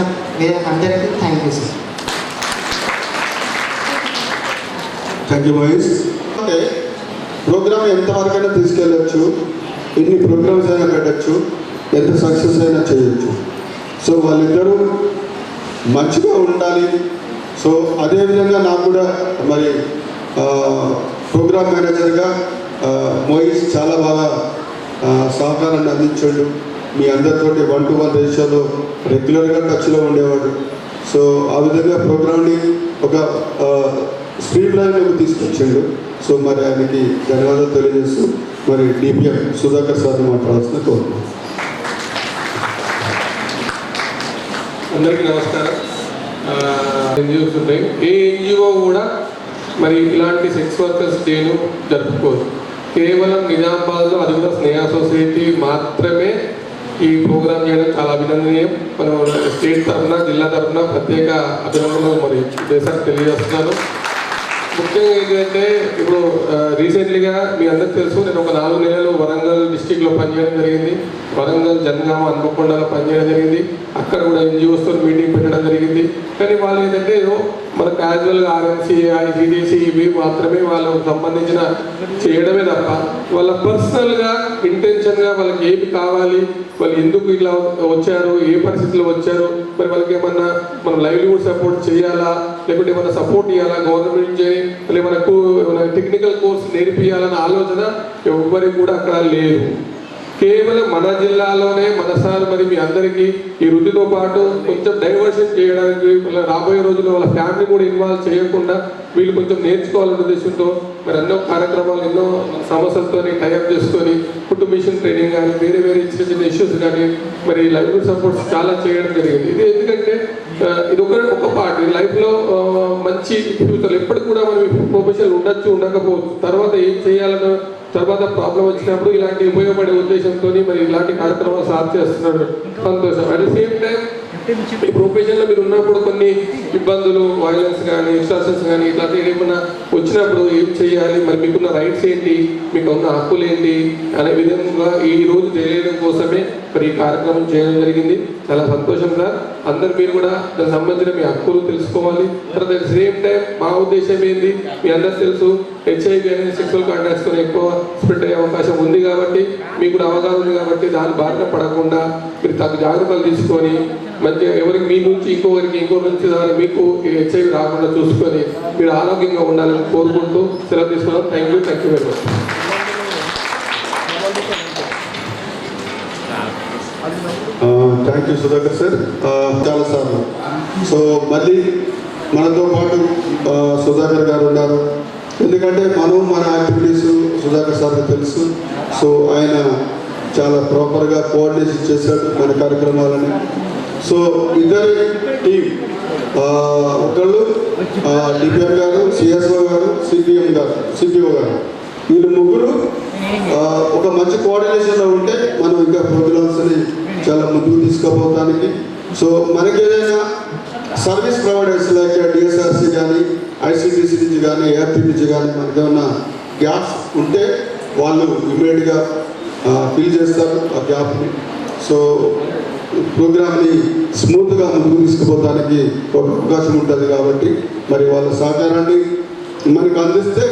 S8: అందరికీ thank you sir.
S1: Thank you Mahesh. అంటే ప్రోగ్రామ్ ఎంతవరకైనా తీసుకెళ్ళచ్చు, ఎన్ని ప్రోగ్రామ్స్ అయినా పెట్టచ్చు, ఎంత సక్సెస్ అయినా చేయొచ్చు. సో వాళ్ళిద్దరూ మంచిగా ఉండాలి. సో అదేవిధంగా నాకు కూడా మరి ప్రోగ్రామ్ మేనేజర్గా మోయిస్ చాలా బాగా సహకారాన్ని అందించాడు. మీ అందరితోటి 1-to-1 రేషియోలో రెగ్యులర్గా టచ్లో ఉండేవాడు. సో ఆ విధంగా ప్రోగ్రామ్ని ఒక స్ట్రీమ్ లైన్లోకి తీసుకొచ్చాడు. సో మరి ఆయనకి ధన్యవాదాలు తెలియజేస్తూ మరి డిపిఎం సుధాకర్ సార్ని మాట్లాడాల్సిన కోరుతున్నాను.
S9: అందరికీ నమస్కారం. ఎన్జిఓస్ ఉన్నాయి. ఏ ఎన్జిఓ కూడా మరి ఇలాంటి సెక్స్ వర్కర్స్ డేను జరుపుకోదు. కేవలం నిజామాబాద్లో అది కూడా స్నేహ సొసైటీ మాత్రమే ఈ ప్రోగ్రాం చేయడం చాలా అభినందనీయం. మనం స్టేట్ తరఫున, జిల్లా తరఫున ప్రత్యేక అభినందనలు మరి దేశానికి తెలియజేస్తున్నాను. ముఖ్యంగా ఏంటంటే ఇప్పుడు రీసెంట్లీగా మీ అందరికీ తెలుసు, నేను ఒక 4 నెలలు వరంగల్ డిస్టిక్లో పనిచేయడం జరిగింది. వరంగల్, జనగామ, హన్మకొండలో పనిచేయడం జరిగింది. అక్కడ కూడా ఎన్జిఓస్తో మీటింగ్ పెట్టడం జరిగింది. కానీ వాళ్ళు ఏంటంటే ఏదో మన క్యాజువల్గా ఆర్ఎంసీ, ఐసిడిసి ఇవి మాత్రమే వాళ్ళకు సంబంధించిన చేయడమే తప్ప వాళ్ళ పర్సనల్గా ఇంటెన్షన్గా వాళ్ళకి ఏమి కావాలి, వాళ్ళు ఎందుకు ఇలా వచ్చారు, ఏ పరిస్థితిలో వచ్చారు, మరి వాళ్ళకి ఏమన్నా మనం లైవ్లీహుడ్ సపోర్ట్ చేయాలా, లేకుంటే ఏమన్నా సపోర్ట్ ఇవ్వాలా, గవర్నమెంట్ చేయాలి, మనకు ఏమైనా టెక్నికల్ కోర్స్ నేర్పియాలన్న ఆలోచన ఎవ్వరికి కూడా అక్కడ లేదు. కేవలం మన జిల్లాలోనే మన సార్ మరి మీ అందరికీ ఈ వృత్తితో పాటు కొంచెం డైవర్షన్ చేయడానికి, రాబోయే రోజుల్లో వాళ్ళ ఫ్యామిలీ కూడా ఇన్వాల్వ్ చేయకుండా వీళ్ళు కొంచెం నేర్చుకోవాలనే ఉద్దేశంతో మరి ఎన్నో కార్యక్రమాలు, ఎన్నో సమస్యలతో టైఅప్ చేసుకొని ఫుడ్ మిషన్ ట్రైనింగ్ కానీ, వేరే వేరే చిన్న చిన్న ఇష్యూస్ కానీ మరి లైవ్లీహుడ్ సపోర్ట్స్ చాలా చేయడం జరిగింది. ఇది ఎందుకంటే ఇది ఒక పార్ట్ లైఫ్లో మంచి ఫ్యూచర్. ఎప్పటికి కూడా మనం ప్రొఫెషనల్ ఉండొచ్చు, ఉండకపోవచ్చు, తర్వాత ఏం చేయాలనో, తర్వాత ప్రాబ్లం వచ్చినప్పుడు ఇలాంటి ఉపయోగపడే ఉద్దేశంతో మరి ఇలాంటి కార్యక్రమాలు సాధ చేస్తున్నాడు. సంతోషం. అట్ ద సేమ్ టైం ఈ ప్రొఫెషన్లో మీరు ఉన్నప్పుడు కొన్ని ఇబ్బందులు, వైలెన్స్ కానీ, ఎక్స్ట్రాషన్స్ కానీ ఇట్లాంటి ఏమైనా వచ్చినప్పుడు ఏం చేయాలి, మరి మీకున్న రైట్స్ ఏంటి, మీకు ఉన్న హక్కులు ఏంటి అనే విధంగా ఈ రోజు తెలియడం కోసమే మరి ఈ కార్యక్రమం చేయడం జరిగింది. చాలా సంతోషం సార్. అందరు మీరు కూడా దానికి సంబంధించిన మీ హక్కులు తెలుసుకోవాలి. తర్వాత అట్ ద సేమ్ టైం మా ఉద్దేశం ఏంటి, మీ అందరు తెలుసు హెచ్ఐవి అనేది సెక్సువల్ కాంటాక్ట్స్తో ఎక్కువ స్ప్రెడ్ అయ్యే అవకాశం ఉంది. కాబట్టి మీకు కూడా అవగాహన ఉంది. కాబట్టి దాని బారిన పడకుండా మీరు తగు జాగ్రత్తలు తీసుకొని మంచిగా ఎవరికి మీ నుంచి ఇంకో నుంచి మీకు హెచ్ఐవి రాకుండా చూసుకొని మీరు ఆరోగ్యంగా ఉండాలని కోరుకుంటూ సెలవు తీసుకున్నాం. Thank you very much.
S1: Thank you Sudhakar sir. చాలాసార్లు సో మళ్ళీ మనతో పాటు సుధాకర్ గారు ఉన్నారు. ఎందుకంటే మన యాక్టివిటీస్ సుధాకర్ సార్కి తెలుసు. సో ఆయన చాలా ప్రాపర్గా కోఆర్డినేషన్ చేశాడు మన కార్యక్రమాలని. సో ఇద్దరి టీం, ఒకళ్ళు డిపిఎం గారు, సిఎస్ఓ గారు, సిపిఓ గారు, వీళ్ళు ముగ్గురు ఒక మంచి కోఆర్డినేషన్లో ఉంటే మనం ఇంకా ప్రోగ్రామ్స్ని చాలా ముందుకు తీసుకుపోవడానికి. సో మనకి ఏదైనా సర్వీస్ ప్రొవైడర్స్ లైక్ డిఎస్ఆర్సీ కానీ, ఐసిడిసి నుంచి కానీ, ఏఆర్టీ నుంచి కానీ మనకి ఏమైనా గ్యాప్స్ ఉంటే వాళ్ళు ఇమీడియట్గా ఫిల్ చేస్తారు ఆ గ్యాప్ని. సో ప్రోగ్రామ్ని స్మూత్గా ముందుకు తీసుకుపోవడానికి ఒక అవకాశం ఉంటుంది కాబట్టి మరి వాళ్ళ సహకారాన్ని మనకు అందిస్తే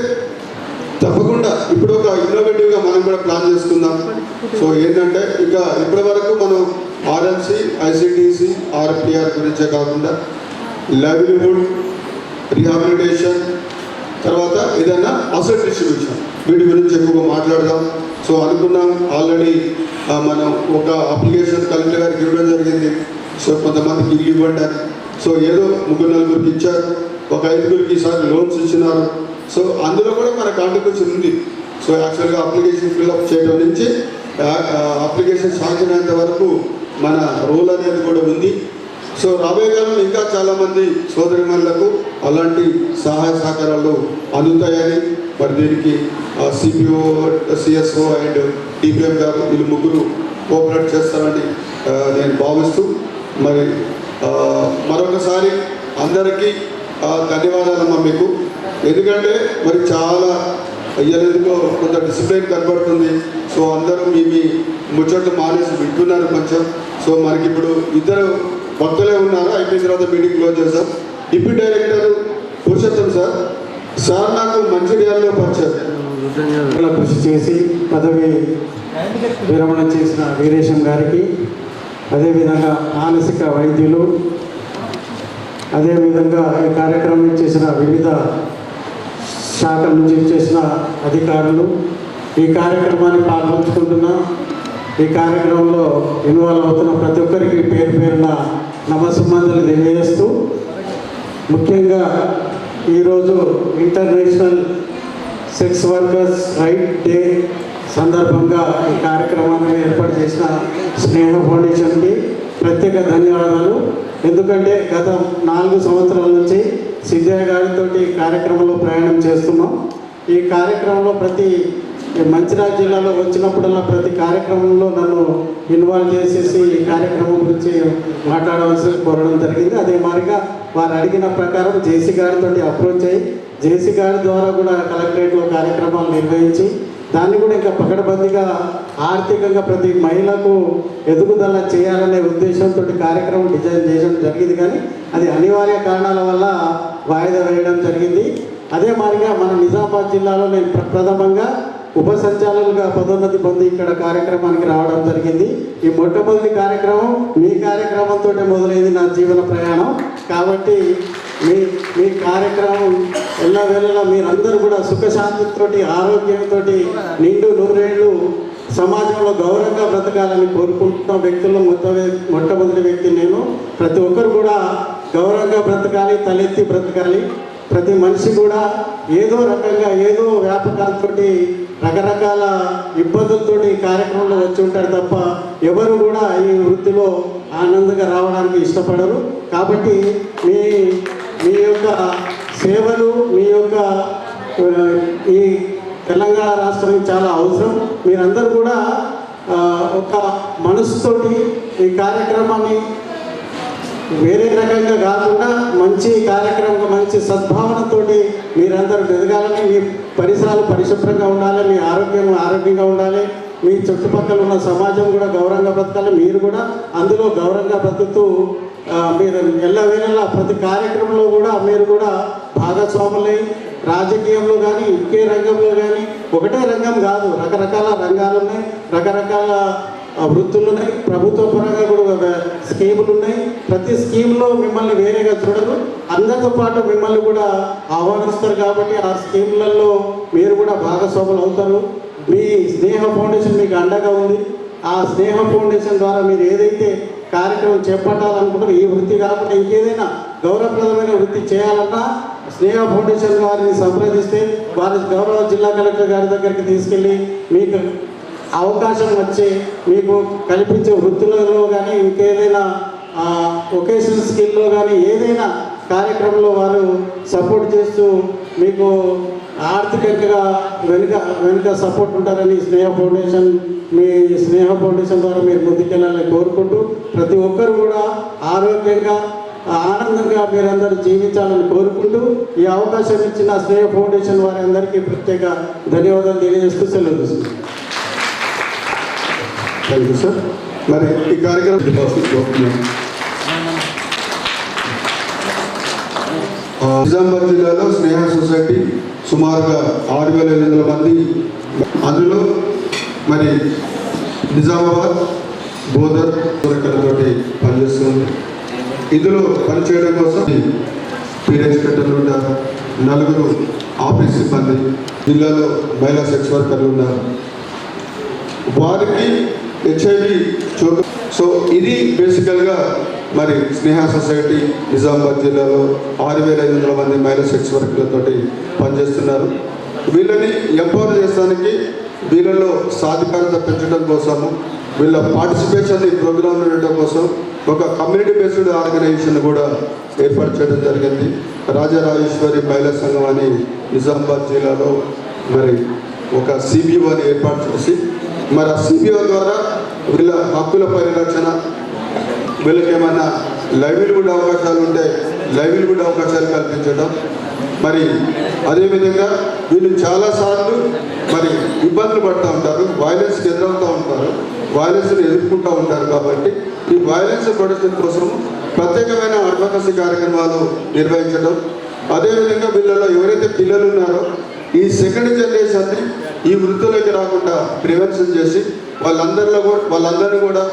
S1: తప్పకుండా ఇప్పుడు ఒక ఇన్నోవేటివ్గా మనం కూడా ప్లాన్ చేసుకుందాం. సో ఏంటంటే ఇంకా ఇప్పటి వరకు మనం ఆర్ఎంసీ, ఐసిడిసి, ఆర్పిఆర్ గురించే కాకుండా లైవ్లీహుడ్, రిహాబిలిటేషన్, తర్వాత ఏదైనా అసెట్ డిస్ట్రిబ్యూషన్, వీటి గురించి ఎక్కువగా మాట్లాడదాం. సో అనుకున్నాం ఆల్రెడీ మనం ఒక అప్లికేషన్ కలెక్టర్ గారికి ఇవ్వడం జరిగింది. సో కొంతమందికి ఇల్లు ఇవ్వండి అని. సో ఏదో 3-4 ఇచ్చారు, ఒక 5 ఈసారి లోన్స్ ఇచ్చినారు. సో అందులో కూడా మన కాంట్రిబ్యూషన్ ఉంది. సో యాక్చువల్గా అప్లికేషన్ ఫిల్అప్ చేయడం నుంచి అప్లికేషన్ శాంక్షన్ అయ్యేంత వరకు మన రోల్ అనేది కూడా ఉంది. సో రాబోయే కాలంలో ఇంకా చాలామంది సోదరిమణులకు అలాంటి సహాయ సహకారాలు అందుతాయని మరి దీనికి సిపిఓ, సిఎస్ఓ అండ్ డిపిఎం గారు వీళ్ళు ముగ్గురు కోఆపరేట్ చేస్తారని నేను భావిస్తూ మరి మరొకసారి అందరికీ ధన్యవాదాలమ్మా మీకు. ఎందుకంటే మరి చాలా అయ్యేందుకో కొంత డిసిప్లిన్ కనబడుతుంది. సో అందరూ మీ ముచ్చట్లు మానేసి వింటున్నారు కొంచెం. సో మనకి ఇప్పుడు 2 భక్తులే ఉన్నారు. అయిపోయిన తర్వాత మీటింగ్ క్లోజ్ చేస్తాం. డిప్యూటీ డైరెక్టర్ పురుషోత్తం సార్ నాకు మంచిర్యాలలో పరిచయం.
S10: కృషి చేసి పదవి విరమణ చేసిన వీరేశం గారికి, అదేవిధంగా మానసిక వైద్యులు, అదేవిధంగా ఈ కార్యక్రమం చేసిన వివిధ శాఖల నుంచి చేసిన అధికారులు, ఈ కార్యక్రమాన్ని పాల్పంచుకుంటున్న, ఈ కార్యక్రమంలో ఇన్వాల్వ్ అవుతున్న ప్రతి ఒక్కరికి పేరు పేరున నమస్సుమంజలు తెలియజేస్తూ, ముఖ్యంగా ఈరోజు international sex workers right day సందర్భంగా ఈ కార్యక్రమాన్ని ఏర్పాటు చేసిన స్నేహ ఫౌండేషన్కి ప్రత్యేక ధన్యవాదాలు. ఎందుకంటే గత 4 సంవత్సరాల నుంచి సిద్ధయ్య గారితో ఈ కార్యక్రమంలో ప్రయాణం చేస్తున్నాం. ఈ కార్యక్రమంలో మంచిర్యాల జిల్లాలో వచ్చినప్పుడల్లా ప్రతి కార్యక్రమంలో నన్ను ఇన్వాల్వ్ చేసేసి ఈ కార్యక్రమం గురించి మాట్లాడవలసి కోరడం జరిగింది. అదే మాదిరిగా వారు అడిగిన ప్రకారం జేసీ గారితో అప్రోచ్ అయ్యి జేసీ గారి ద్వారా కూడా కలెక్టరేట్లో కార్యక్రమాలు నిర్వహించి దాన్ని కూడా ఇంకా పకడ్బందీగా ఆర్థికంగా ప్రతి మహిళకు ఎదుగుదల చేయాలనే ఉద్దేశంతో కార్యక్రమం డిజైన్ చేయడం జరిగింది. కానీ అది అనివార్య కారణాల వల్ల వాయిదా వేయడం జరిగింది. అదే మాదిరిగా మన నిజామాబాద్ జిల్లాలో నేను ప్రథమంగా ఉప సంచాలకులుగా పదోన్నతి పొంది ఇక్కడ కార్యక్రమానికి రావడం జరిగింది. ఈ మొట్టమొదటి కార్యక్రమం మీ కార్యక్రమంతో మొదలైంది నా జీవన ప్రయాణం. కాబట్టి మీ కార్యక్రమం ఎల్లవేళలా మీరందరూ కూడా సుఖశాంతితో, ఆరోగ్యంతో నిండు 100 ఏళ్ళు సమాజంలో గౌరవంగా బ్రతకాలని కోరుకుంటున్న వ్యక్తుల్లో మొట్టమొదటి వ్యక్తి నేను. ప్రతి ఒక్కరు కూడా గౌరవంగా బ్రతకాలి, తలెత్తి బ్రతకాలి. ప్రతి మనిషి కూడా ఏదో రకంగా ఏదో వ్యాపకాలతో రకరకాల ఇబ్బందులతో ఈ కార్యక్రమంలో వచ్చి ఉంటారు తప్ప ఎవరు కూడా ఈ వృత్తిలో ఆనందంగా రావడానికి ఇష్టపడరు. కాబట్టి మీ యొక్క సేవలు, మీ యొక్క ఈ తెలంగాణ రాష్ట్రానికి చాలా అవసరం. మీరందరూ కూడా ఒక మనసుతోటి ఈ కార్యక్రమాన్ని వేరే రకంగా కాకుండా మంచి కార్యక్రమం, మంచి సద్భావనతోటి మీరందరూ ఎదగాలని, మీ పరిసరాలు పరిశుభ్రంగా ఉండాలి, మీ ఆరోగ్యంగా ఉండాలి, మీ చుట్టుపక్కల ఉన్న సమాజం కూడా గౌరవంగా బ్రతకాలి, మీరు కూడా అందులో గౌరవంగా బ్రతుకుతూ మీరు ఎల్లవేళలా ప్రతి కార్యక్రమంలో కూడా మీరు కూడా భాగస్వాములై రాజకీయంలో కానీ ఇంకే రంగంలో కానీ, ఒకటే రంగం కాదు, రకరకాల రంగాలు ఉన్నాయి, రకరకాల వృత్తులు ఉన్నాయి, ప్రభుత్వ పరంగా కూడా స్కీములు ఉన్నాయి. ప్రతి స్కీమ్లో మిమ్మల్ని వేరేగా చూడరు, అందరితో పాటు మిమ్మల్ని కూడా ఆహ్వానిస్తారు. కాబట్టి ఆ స్కీములలో మీరు కూడా భాగస్వాములు అవుతారు. మీ స్నేహ ఫౌండేషన్ మీకు అండగా ఉంది. ఆ స్నేహ ఫౌండేషన్ ద్వారా మీరు ఏదైతే కార్యక్రమం చేపట్టాలనుకుంటారో, ఈ వృత్తి కాకుండా ఇంకేదైనా గౌరవప్రదమైన వృత్తి చేయాలన్నా స్నేహ ఫౌండేషన్ వారిని సంప్రదిస్తే వారి గౌరవ జిల్లా కలెక్టర్ గారి దగ్గరికి తీసుకెళ్ళి మీకు అవకాశం వచ్చి మీకు కల్పించే వృత్తులలో కానీ ఇంకేదైనా వొకేషనల్ స్కిల్లో కానీ ఏదైనా కార్యక్రమంలో వారు సపోర్ట్ చేస్తూ మీకు ఆర్థికంగా వెనుక సపోర్ట్ ఉంటారని మీ స్నేహ ఫౌండేషన్ ద్వారా మీరు ముందుకెళ్ళాలని కోరుకుంటూ, ప్రతి ఒక్కరు కూడా ఆరోగ్యంగా ఆనందంగా మీరందరూ జీవించాలని కోరుకుంటూ ఈ అవకాశం ఇచ్చిన స్నేహ ఫౌండేషన్ వారి అందరికీ ప్రత్యేక ధన్యవాదాలు తెలియజేస్తూ సెలవు తీసుకుంటున్నాను.
S1: Thank you sir. మరి ఈ కార్యక్రమం నిజామాబాద్ జిల్లాలో స్నేహ సొసైటీ సుమారుగా 6,500 మంది, అందులో మరి నిజామాబాద్ బోధర్ తోటి పనిచేస్తుంది. ఇందులో పనిచేయడం కోసం పీరియడ్ సెక్రటర్లు ఉన్నారు, 4 ఆఫీస్ సిబ్బంది, జిల్లాలో మహిళా సెక్స్ వర్కర్లు ఉన్నారు. వారికి హెచ్ఐవి చోటు. సో ఇది బేసికల్గా మరి స్నేహ సొసైటీ నిజామాబాద్ జిల్లాలో 6,500 మంది మహిళా సెక్స్ వర్కర్లతోటి పనిచేస్తున్నారు. వీళ్ళని ఎంపవర్ చేసడానికి, వీళ్ళలో సాధికారత పెంచడం కోసము, వీళ్ళ పార్టిసిపేషన్ ఈ ప్రోగ్రాంలు ఉండడం కోసం ఒక కమ్యూనిటీ బేస్డ్ ఆర్గనైజేషన్ కూడా ఏర్పాటు చేయడం జరిగింది. రాజరాజేశ్వరి మహిళా సంఘం అని నిజామాబాద్ జిల్లాలో మరి ఒక సిబిఓని ఏర్పాటు చేసి, మరి ఆ సిబిఓ ద్వారా వీళ్ళ హక్కుల పరిరక్షణ, వీళ్ళకి ఏమైనా లైవ్లీహుడ్ అవకాశాలు ఉంటే లైవ్లీహుడ్ అవకాశాలు కల్పించడం, మరి అదేవిధంగా వీళ్ళు చాలాసార్లు మరి ఇబ్బందులు పడుతూ ఉంటారు, వైలెన్స్కి ఎదురవుతూ ఉంటారు, వైలెన్స్ని ఎదుర్కొంటూ ఉంటారు. కాబట్టి ఈ వైలెన్స్ ప్రొటెక్షన్ కోసం ప్రత్యేకమైన అడ్వకసీ కార్యక్రమాలు నిర్వహించడం, అదేవిధంగా వీళ్ళలో ఎవరైతే పిల్లలు ఉన్నారో ఈ సెకండ్ జనరేషన్ని ఈ వృత్తులకి రాకుండా ప్రివెన్షన్ చేసి వాళ్ళందరినీ కూడా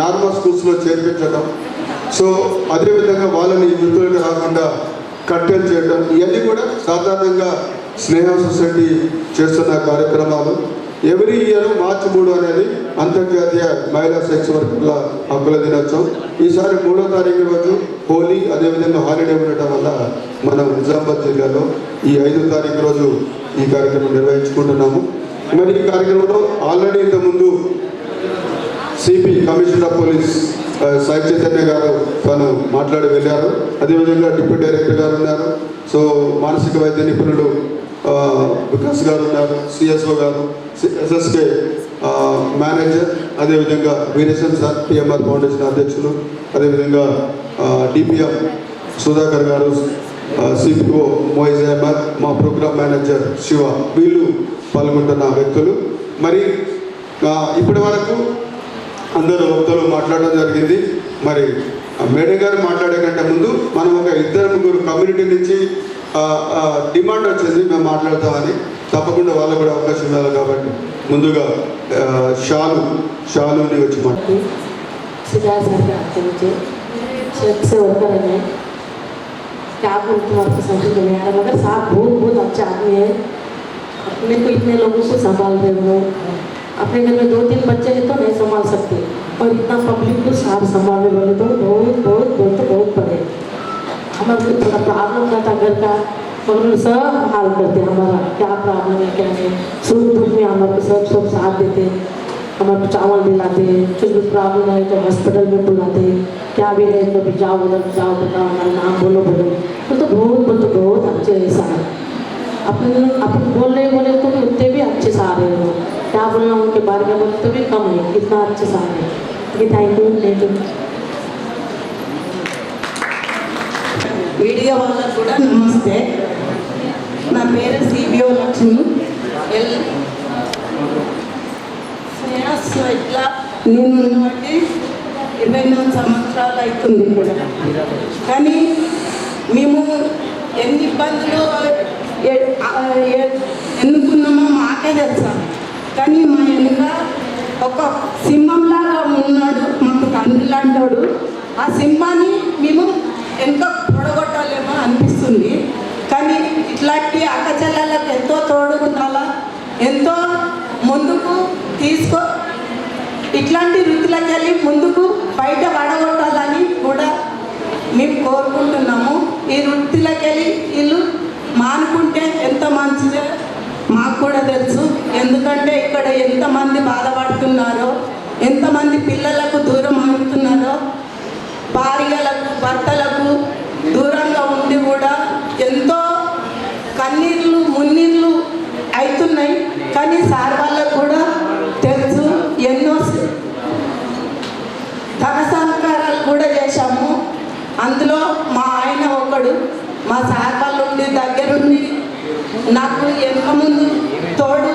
S1: నార్మల్ స్కూల్స్లో చేర్పించడం, సో అదేవిధంగా వాళ్ళని ఈ వృత్తులకు రాకుండా కట్టెలు చేయడం, ఇవన్నీ కూడా సాధారణంగా స్నేహ సొసైటీ చేస్తున్న కార్యక్రమాలు. ఎవ్రీ ఇయర్ మార్చి 3 అనేది అంతర్జాతీయ మహిళా సెక్స్ వర్కర్ల హక్కుల దినోత్సవం. ఈసారి 3వ తారీఖు రోజు హోలీ, అదేవిధంగా హాలిడే ఉండటం వల్ల మనం నిజామాబాద్ జిల్లాలో ఈ 5వ తారీఖు రోజు ఈ కార్యక్రమం నిర్వహించుకుంటున్నాము. మరి ఈ కార్యక్రమంలో ఆల్రెడీ ఇంతకుముందు CP commissioner of police Sai Chaitanya గారు తను మాట్లాడి వెళ్ళారు. అదేవిధంగా డిప్యూటీ డైరెక్టర్ గారు ఉన్నారు, సో మానసిక వైద్య నిపుణులు వికాస్ గారు ఉన్నారు, సిఎస్ఓ గారు, ఎస్ఎస్కే మేనేజర్, అదేవిధంగా వీరేశం సార్ పిఎంఆర్ ఫౌండేషన్ అధ్యక్షులు, అదేవిధంగా డిపిఎం సుధాకర్ గారు, సిపిఓ మోయిజ్ అహ్మద్, మా ప్రోగ్రామ్ మేనేజర్ శివ, వీళ్ళు పాల్గొంటున్న వ్యక్తులు. మరి ఇప్పటి వరకు అందరూ వక్తలు మాట్లాడడం జరిగింది. మరి మేడం గారు మాట్లాడే కంటే ముందు మనం ఒక 2-3 కమ్యూనిటీ నుంచి డిమాండ్ వచ్చింది మేము మాట్లాడతామని. తప్పకుండా వాళ్ళకు కూడా అవకాశం ఇవ్వాలి కాబట్టి ముందుగా शालू వచ్చి మాట్లాడు.
S11: सिद्धार्थ सर के हाथ नीचे शेख से वर्कर है, क्या बोलते हैं आपको समझ में नहीं आ रहा, मगर साहब बहुत बहुत अच्छा आदमी है. अपने को इतने लोगों को संभाल रहे हो, अपने घर में 2-3 बच्चे हैं तो नहीं संभाल सकते, और इतना पब्लिक को साहब संभालने वाले तो बहुत बहुत बहुत बहुत बड़े. हमारे थोड़ा प्रॉब्लम का था घर का, मगर सब हाल करते हैं हमारा, क्या प्रॉब्लम है क्या है, सुख दुख में हमारे सब साथ देते हैं, हमारे चावल दिलाते हैं, कुछ भी प्रॉब्लम है तो हॉस्पिटल में बुलाते हैं, क्या भी है तो भी जाओ उधर जाओ, बताओ हमारा नाम बोलो तो बहुत अच्छे हैं सारे. अपन बोल रहे तो उतने भी अच्छे सारे हैं, क्या बोलना उनके बारे में बोलते तो भी कम है, इतना अच्छे सारे हैं. Thank you.
S12: मीडिया వాళ్ళకు కూడా నమస్తే. నా పేరు సిబిఓ లక్ష్మి. ఇట్లా నేను బట్టి 24 సంవత్సరాలు అవుతుంది కూడా, కానీ మేము ఎన్ని ఇబ్బందులు ఎన్నుకున్నామో మాకే తెలుసా. కానీ మా వెనుక ఒక సింహంలాగా ఉన్నాడు, మాకు తండ్రి లాంటాడు. ఆ సింహాన్ని మేము ఎంత పొడగొట్టాలేమో అనిపిస్తుంది. కానీ ఇట్లాంటి అక్కచెల్లెళ్ళకు ఎంతో తోడు ఉండాలా, ఎంతో ముందుకు ఇట్లాంటి వృత్తులకు వెళ్ళి ముందుకు బయట పడగొట్టాలని కూడా మేము కోరుకుంటున్నాము. ఈ వృత్తులకు వెళ్ళి వీళ్ళు మానుకుంటే ఎంత మంచిదో మాకు కూడా తెలుసు. ఎందుకంటే ఇక్కడ ఎంతమంది బాధపడుతున్నారో, ఎంతమంది పిల్లలకు దూరం అవుతున్నారో, భార్యలకు భర్తలకు దూరంగా ఉండి కూడా ఎంతో కన్నీళ్ళు మున్నీళ్ళు అవుతున్నాయి. కానీ సార్ వాళ్ళకు కూడా తెలుసు, ఎన్నో ధన సహకారాలు కూడా చేశాము. అందులో మా ఆయన ఒకడు, మా సార్ వాళ్ళు ఉండి దగ్గరుండి నాకు వెనక ముందు తోడు,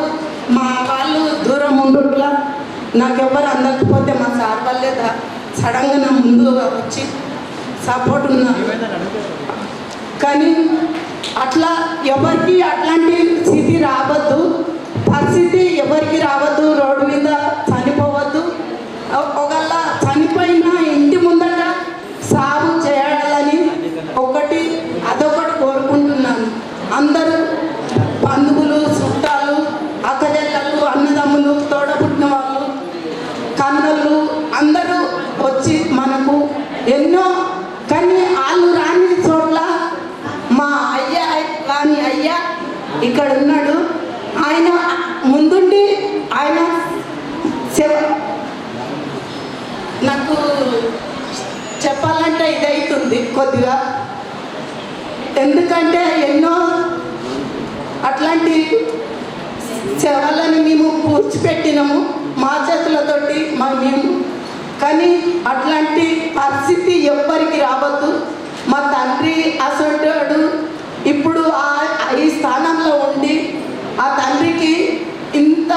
S12: మా వాళ్ళు దూరం ఉండుట్లా నాకెవ్వరు అందకపోతే మా సార్ వాళ్ళే బాధ్యత సడన్గా నా ముందుగా వచ్చి సపోర్ట్ ఉన్నారు. కానీ అట్లా ఎవరికి అట్లాంటి స్థితి రావద్దు, పరిస్థితి ఎవరికి రావద్దు, రోడ్డు మీద చనిపోవద్దు. ఒకవేళ చనిపోయినా ఇంటి ముందట సాగు చేయాలని అదొకటి కోరుకుంటున్నాను. అందరూ బంధువులు, చుట్టాలు, అక్కజెల్లలు, అన్నదమ్ములు, తోడబుట్టిన వాళ్ళు, కన్నలు అందరూ వచ్చి మనకు ఎన్నో, కానీ వాళ్ళు రాని చోట్ల మా అయ్యా ఇక్కడ ఉన్నాడు. ఆయన ముందుండి ఆయన నాకు చెప్పాలంటే ఇదవుతుంది కొద్దిగా, ఎందుకంటే ఎన్నో అట్లాంటి సేవలను మేము పూడ్చిపెట్టినాము మా చేతులతోటి మేము. కానీ అట్లాంటి పరిస్థితి ఎవ్వరికి రావద్దు. మా తండ్రి అసంటాడు ఇప్పుడు ఈ స్థానంలో ఉండి ఆ తండ్రికి ఇంత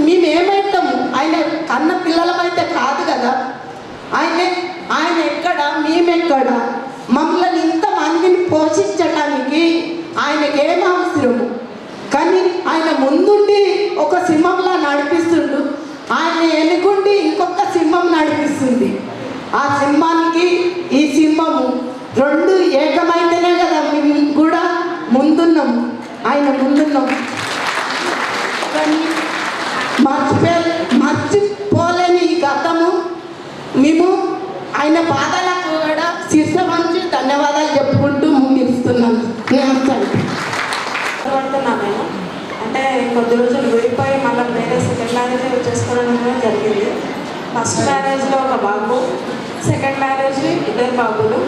S12: మేమేమవుతాము, ఆయన కన్న పిల్లలమైతే కాదు కదా. ఆయన ఎక్కడ, మేమెక్కడ, మమ్మల్ని ఇంతమందిని పోషించటానికి ఆయనకి ఏం అవసరము. కానీ ఆయన ముందుండి ఒక సింహంలా నడిపిస్తుండు, ఆయన వెనుకుండి ఇంకొక సింహం నడిపిస్తుంది. ఆ సింహానికి ఈ సింహము రెండు ఏకమైతేనే కదా మేము కూడా ముందున్నాము, ఆయన ముందున్నాము. కానీ మర్చిపోలేని ఈ గతము మేము ఆయన బాధలకు కూడా శిర్ష మంచి ధన్యవాదాలు చెప్పుకుంటూ ముగిస్తున్నాను. నమస్కారం.
S11: నేను అంటే కొద్ది రోజులు విడిపోయి మళ్ళీ వేరే సెకండ్ మ్యారేజ్ చేసుకోవడం జరిగింది. ఫస్ట్ మ్యారేజ్లో ఒక బాబు, సెకండ్ మ్యారేజ్ 2 బాబులు.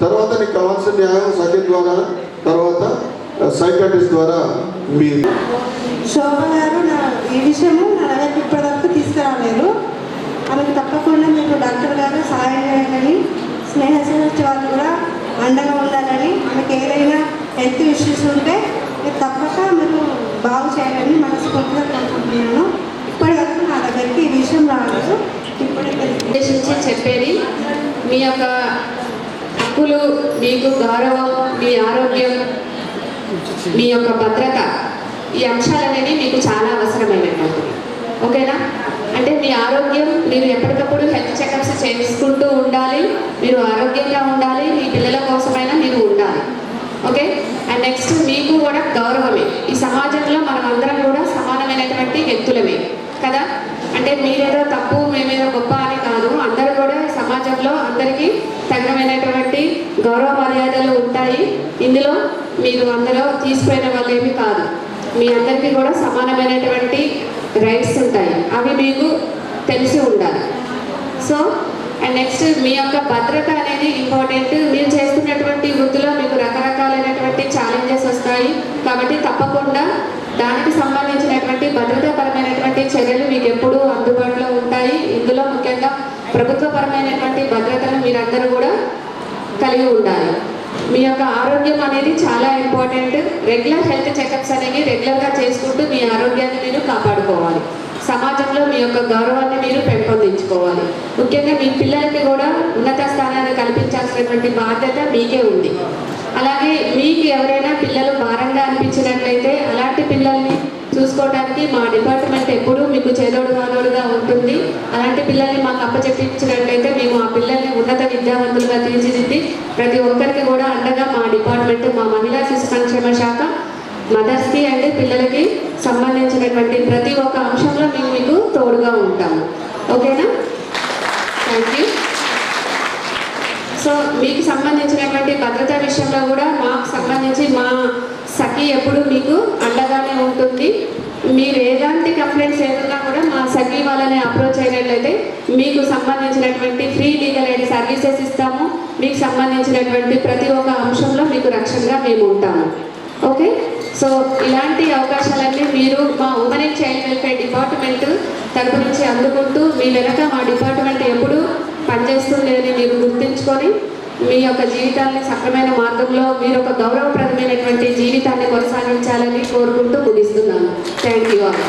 S1: తర్వాత నీకు కావాల్సిన న్యాయం సఖి ద్వారా, తర్వాత సైకాట్రిస్ట్ ద్వారా మీరు.
S13: శోభ గారు ఈ విషయము నా దగ్గరికి ఇప్పటివరకు తీసుకురాలేదు. ఆమెకు తప్పకుండా మీకు డాక్టర్ గారు సహాయం చేయాలని, స్నేహశక్తి వాళ్ళు కూడా అండగా ఉండాలని, ఆమెకు ఏదైనా హెల్త్ ఇష్యూస్ ఉంటే మీరు తప్పక మీరు బాగు చేయాలని మనస్ఫూర్తిగా కోరుకుంటున్నాను. ఇప్పటివరకు నా దగ్గరికి ఈ విషయం రాలేదు.
S14: ఉద్దేశించి చెప్పేది మీ యొక్క హక్కులు, మీకు గౌరవం, మీ ఆరోగ్యం, మీ యొక్క భద్రత, ఈ అంశాలనేవి మీకు చాలా అవసరమైనటువంటి. ఓకేనా? అంటే మీ ఆరోగ్యం, మీరు ఎప్పటికప్పుడు హెల్త్ చెకప్స్ చేసుకుంటూ ఉండాలి. మీరు ఆరోగ్యంగా ఉండాలి, మీ పిల్లల కోసమైనా మీరు ఉండాలి. ఓకే? అండ్ నెక్స్ట్ మీకు కూడా గౌరవమే. ఈ సమాజంలో మనం అందరం కూడా సమానమైనటువంటి వ్యక్తులమే కదా. అంటే మీరేదో తప్పు, మేమేదో గొప్ప అని కాదు. అందరూ కూడా సమాజంలో అందరికీ తగినమైనటువంటి గౌరవ మర్యాదలు ఉంటాయి. ఇందులో మీరు అందరూ తీసిపోయిన వాళ్ళు ఏమి కాదు. మీ అందరికీ కూడా సమానమైనటువంటి రైట్స్ ఉంటాయి, అవి మీకు తెలిసి ఉండాలి. సో అండ్ నెక్స్ట్ మీ యొక్క భద్రత అనేది ఇంపార్టెంట్. మీరు చేస్తున్నటువంటి వృత్తిలో మీకు రకరకాలైనటువంటి ఛాలెంజెస్ వస్తాయి, కాబట్టి తప్పకుండా దానికి సంబంధించినటువంటి భద్రతాపరమైనటువంటి చర్యలు మీకు ఎప్పుడూ అందుబాటులో ఉంటాయి. ఇందులో ముఖ్యంగా ప్రభుత్వపరమైనటువంటి భద్రతను మీరందరూ కూడా కలిగి ఉండాలి. మీ యొక్క ఆరోగ్యం అనేది చాలా ఇంపార్టెంట్. రెగ్యులర్ హెల్త్ చెకప్స్ అనేవి రెగ్యులర్గా చేసుకుంటూ మీ ఆరోగ్యాన్ని మీరు కాపాడుకోవాలి. సమాజంలో మీ యొక్క గౌరవాన్ని మీరు పెంపొందించుకోవాలి. ముఖ్యంగా మీ పిల్లలకి కూడా ఉన్నత స్థానాన్ని కల్పించాల్సినటువంటి బాధ్యత మీకే ఉంది. అలాగే మీకు ఎవరైనా పిల్లలు భారంగా అనిపించినట్లయితే అలాంటి పిల్లల్ని చూసుకోవడానికి మా డిపార్ట్మెంట్ ఎప్పుడూ మీకు చేదోడుగా ఉంటుంది. అలాంటి పిల్లల్ని మాకు అప్పచెప్పించినట్లయితే మేము ఆ పిల్లల్ని ఉన్నత విద్యావంతులుగా తీర్చిదిద్ది ప్రతి ఒక్కరికి కూడా అండగా మా డిపార్ట్మెంట్, మా మహిళా శిశు సంక్షేమ శాఖ మదర్స్కి అండ్ పిల్లలకి సంబంధించినటువంటి ప్రతి ఒక్క అంశంలో మేము మీకు తోడుగా ఉంటాము. ఓకేనా? Thank you. సో మీకు సంబంధించినటువంటి భద్రతా విషయంలో కూడా మాకు సంబంధించి మా సఖి ఎప్పుడు మీకు అండగానే ఉంటుంది. మీరు ఎలాంటి కంప్లైంట్స్ ఏదైనా కూడా మా సఖి వాళ్ళని అప్రోచ్ అయినట్లయితే మీకు సంబంధించినటువంటి ఫ్రీ లీగల్ ఎయిడ్ సర్వీసెస్ ఇస్తాము. మీకు సంబంధించినటువంటి ప్రతి ఒక్క అంశంలో మీకు రక్షణగా మేము ఉంటాము. ఓకే? సో ఇలాంటి అవకాశాలన్నీ మీరు మా women and child welfare department తరపు నుంచి అందుకుంటూ మీ వెనక మా డిపార్ట్మెంట్ ఎప్పుడు పనిచేస్తుంది అని మీరు గుర్తుంచుకొని మీ యొక్క జీవితాన్ని సక్రమైన మార్గంలో మీరు ఒక గౌరవప్రదమైనటువంటి జీవితాన్ని కొనసాగించాలని కోరుకుంటూ ముగిస్తున్నాను. Thank you all.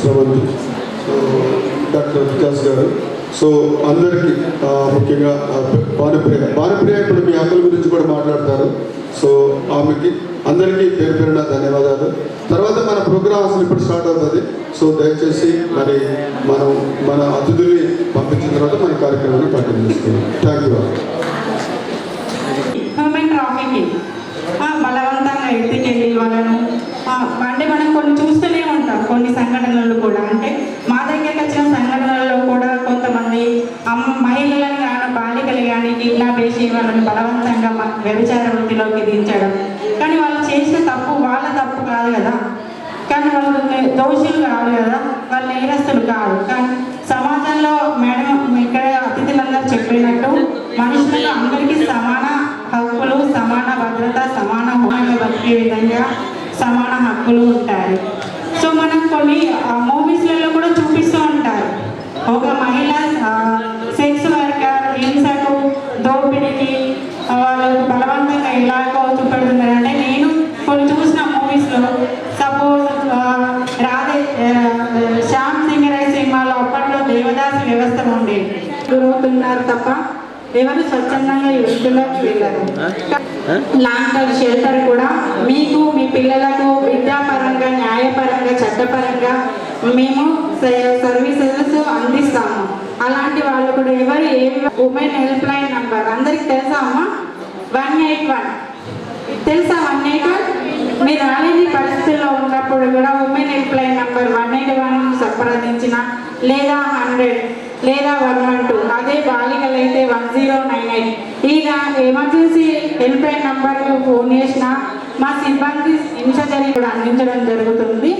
S1: Sravanthi, doctor Vikas గారు. సో అందరికీ ముఖ్యంగా భానుప్రియ ఇప్పుడు మీ అక్కల గురించి కూడా మాట్లాడతారు. సో ఆమెకి అందరికీ పేరు పేరున ధన్యవాదాలు. తర్వాత మన ప్రోగ్రామ్ అసలు ఇప్పుడు స్టార్ట్ అవుతుంది. సో దయచేసి మరి మన అతిథుల్ని పంపించిన తర్వాత మన కార్యక్రమాన్ని కంటిన్యూ చేస్తున్నాం. Thank you.
S15: హ్యూమన్ ట్రాఫికింగ్ బలవంతంగా ఎత్తుకెళ్ళి వాళ్ళను అంటే మనం కొన్ని చూస్తూనే ఉంటాం. కొన్ని సంఘటనలు కూడా అంటే మా దగ్గరికి వచ్చిన సంఘటనలలో కూడా కొంతమంది మహిళలను కానీ బాలికలు కానీ కిడ్నాప్ చేసి వాళ్ళని బలవంతంగా వ్యభిచార వృత్తిలోకి దించడం. కానీ వాళ్ళు చేసిన తప్పు వాళ్ళ తప్పు కాదు కదా, కానీ వాళ్ళు దోషులు కాదు కదా, వాళ్ళు నేరస్తులు కాదు. కానీ సమాజంలో మేడం ఇక్కడ అతిథులందరూ చెప్పినట్టు మనుషులకు అందరికీ సమాన హక్కులు, సమాన భద్రత, సమాన హోదాగా బతికే విధంగా సమాన హక్కులు ఉంటాయి. సో మనం కొన్ని మూవీస్లలో కూడా చూపిస్తూ ఉంటారు. ఒక మహిళ సెక్స్ వర్కర్ హింసకు దోపిడీకి వాళ్ళకు బలవంతంగా ఎలాగో చూపెడుతున్నారంటే నేను కొన్ని చూసిన మూవీస్లో సపోజ్ శ్యామ్ సింగ్ రాయ్ సినిమాలో అప్పట్లో దేవదాసి వ్యవస్థ ఉండేది. గురవుతున్నారు తప్ప ఎవరు స్వచ్ఛందంగా ఈ వృత్తిలోకి వెళ్ళరు. లాంగ్ టర్మ్ షెల్టర్ కూడా మీకు మీ పిల్లలకు విద్యాపరంగా, న్యాయపరంగా, చట్టపరంగా మేము సర్వీసెస్ అందిస్తాము. అలాంటి వాళ్ళు కూడా ఎవరు ఉమెన్ హెల్ప్ లైన్ నంబర్ అందరికి తెలుసా అమ్మా? 181 తెలుసా? 181 మీరు రాలేని పరిస్థితుల్లో ఉన్నప్పుడు కూడా ఉమెన్ హెల్ప్ లైన్ నంబర్ 181 సంప్రదించిన లేదా 100 లేదా 112, అదే బాలికలు అయితే 1098 ఈ ఎమర్జెన్సీ హెల్ప్ లైన్ నంబర్కు ఫోన్ చేసిన మా సిబ్బంది ఇన్సర్జరీ కూడా అందించడం జరుగుతుంది.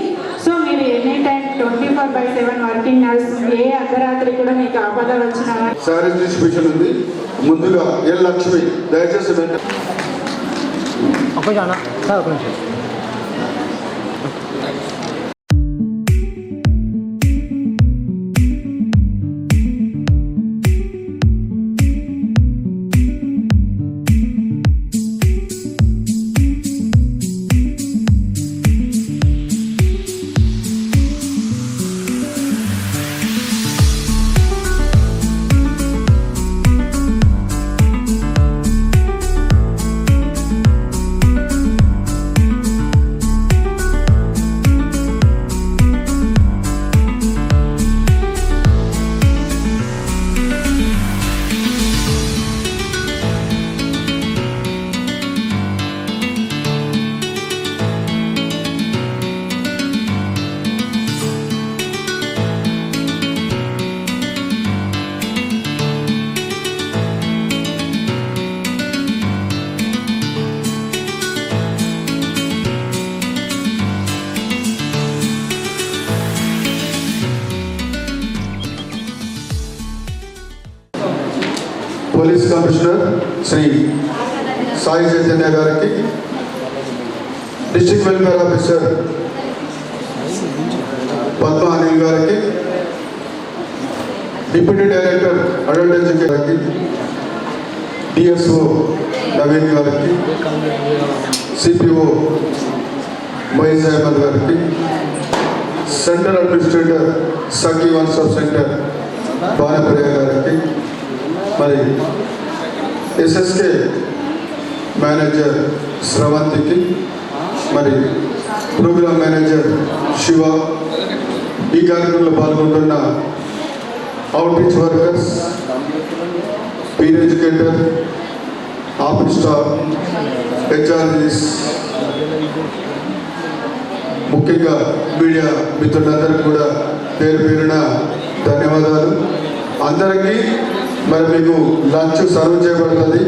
S15: సో మీరు ఎనీ టైం 24/7 వర్కింగ్ నడుస్తుంది. ఏ అర్ధరాత్రి కూడా మీకు ఆపద వచ్చిన
S1: శారీ డిస్ట్రిబ్యూషన్ ఉంది. ముందుగా ఎల్ లక్ష్మి దయచేసి పోలీస్ కమిషనర్ శ్రీ సాయి చైతన్య గారికి, district welfare officer Padma Anil గారికి, డిప్యూటీ డైరెక్టర్ అడల్ట్ ఎడ్యుకేషన్ గారికి, డిఎస్ఓ నవీన్ గారికి, సిపిఓ మొయిజ్ అహ్మద్ గారికి, సెంట్రల్ అడ్మినిస్ట్రేటర్ సఖీ వన్ స్టాప్ సెంటర్ భానుప్రియ గారికి, మరి ఎస్ఎస్కే మేనేజర్ శ్రవంతికి, మరి ప్రోగ్రామ్ మేనేజర్ శివ, ఈ కార్యక్రమంలో పాల్గొంటున్న outreach workers, peer educator, office staff, హెచ్ఆర్జీస్, ముఖ్యంగా మీడియా మిత్రులందరికీ కూడా పేరు పేరున ధన్యవాదాలు. అందరికీ మరి మీకు లంచ్ సర్వ్ చేయబడుతుంది.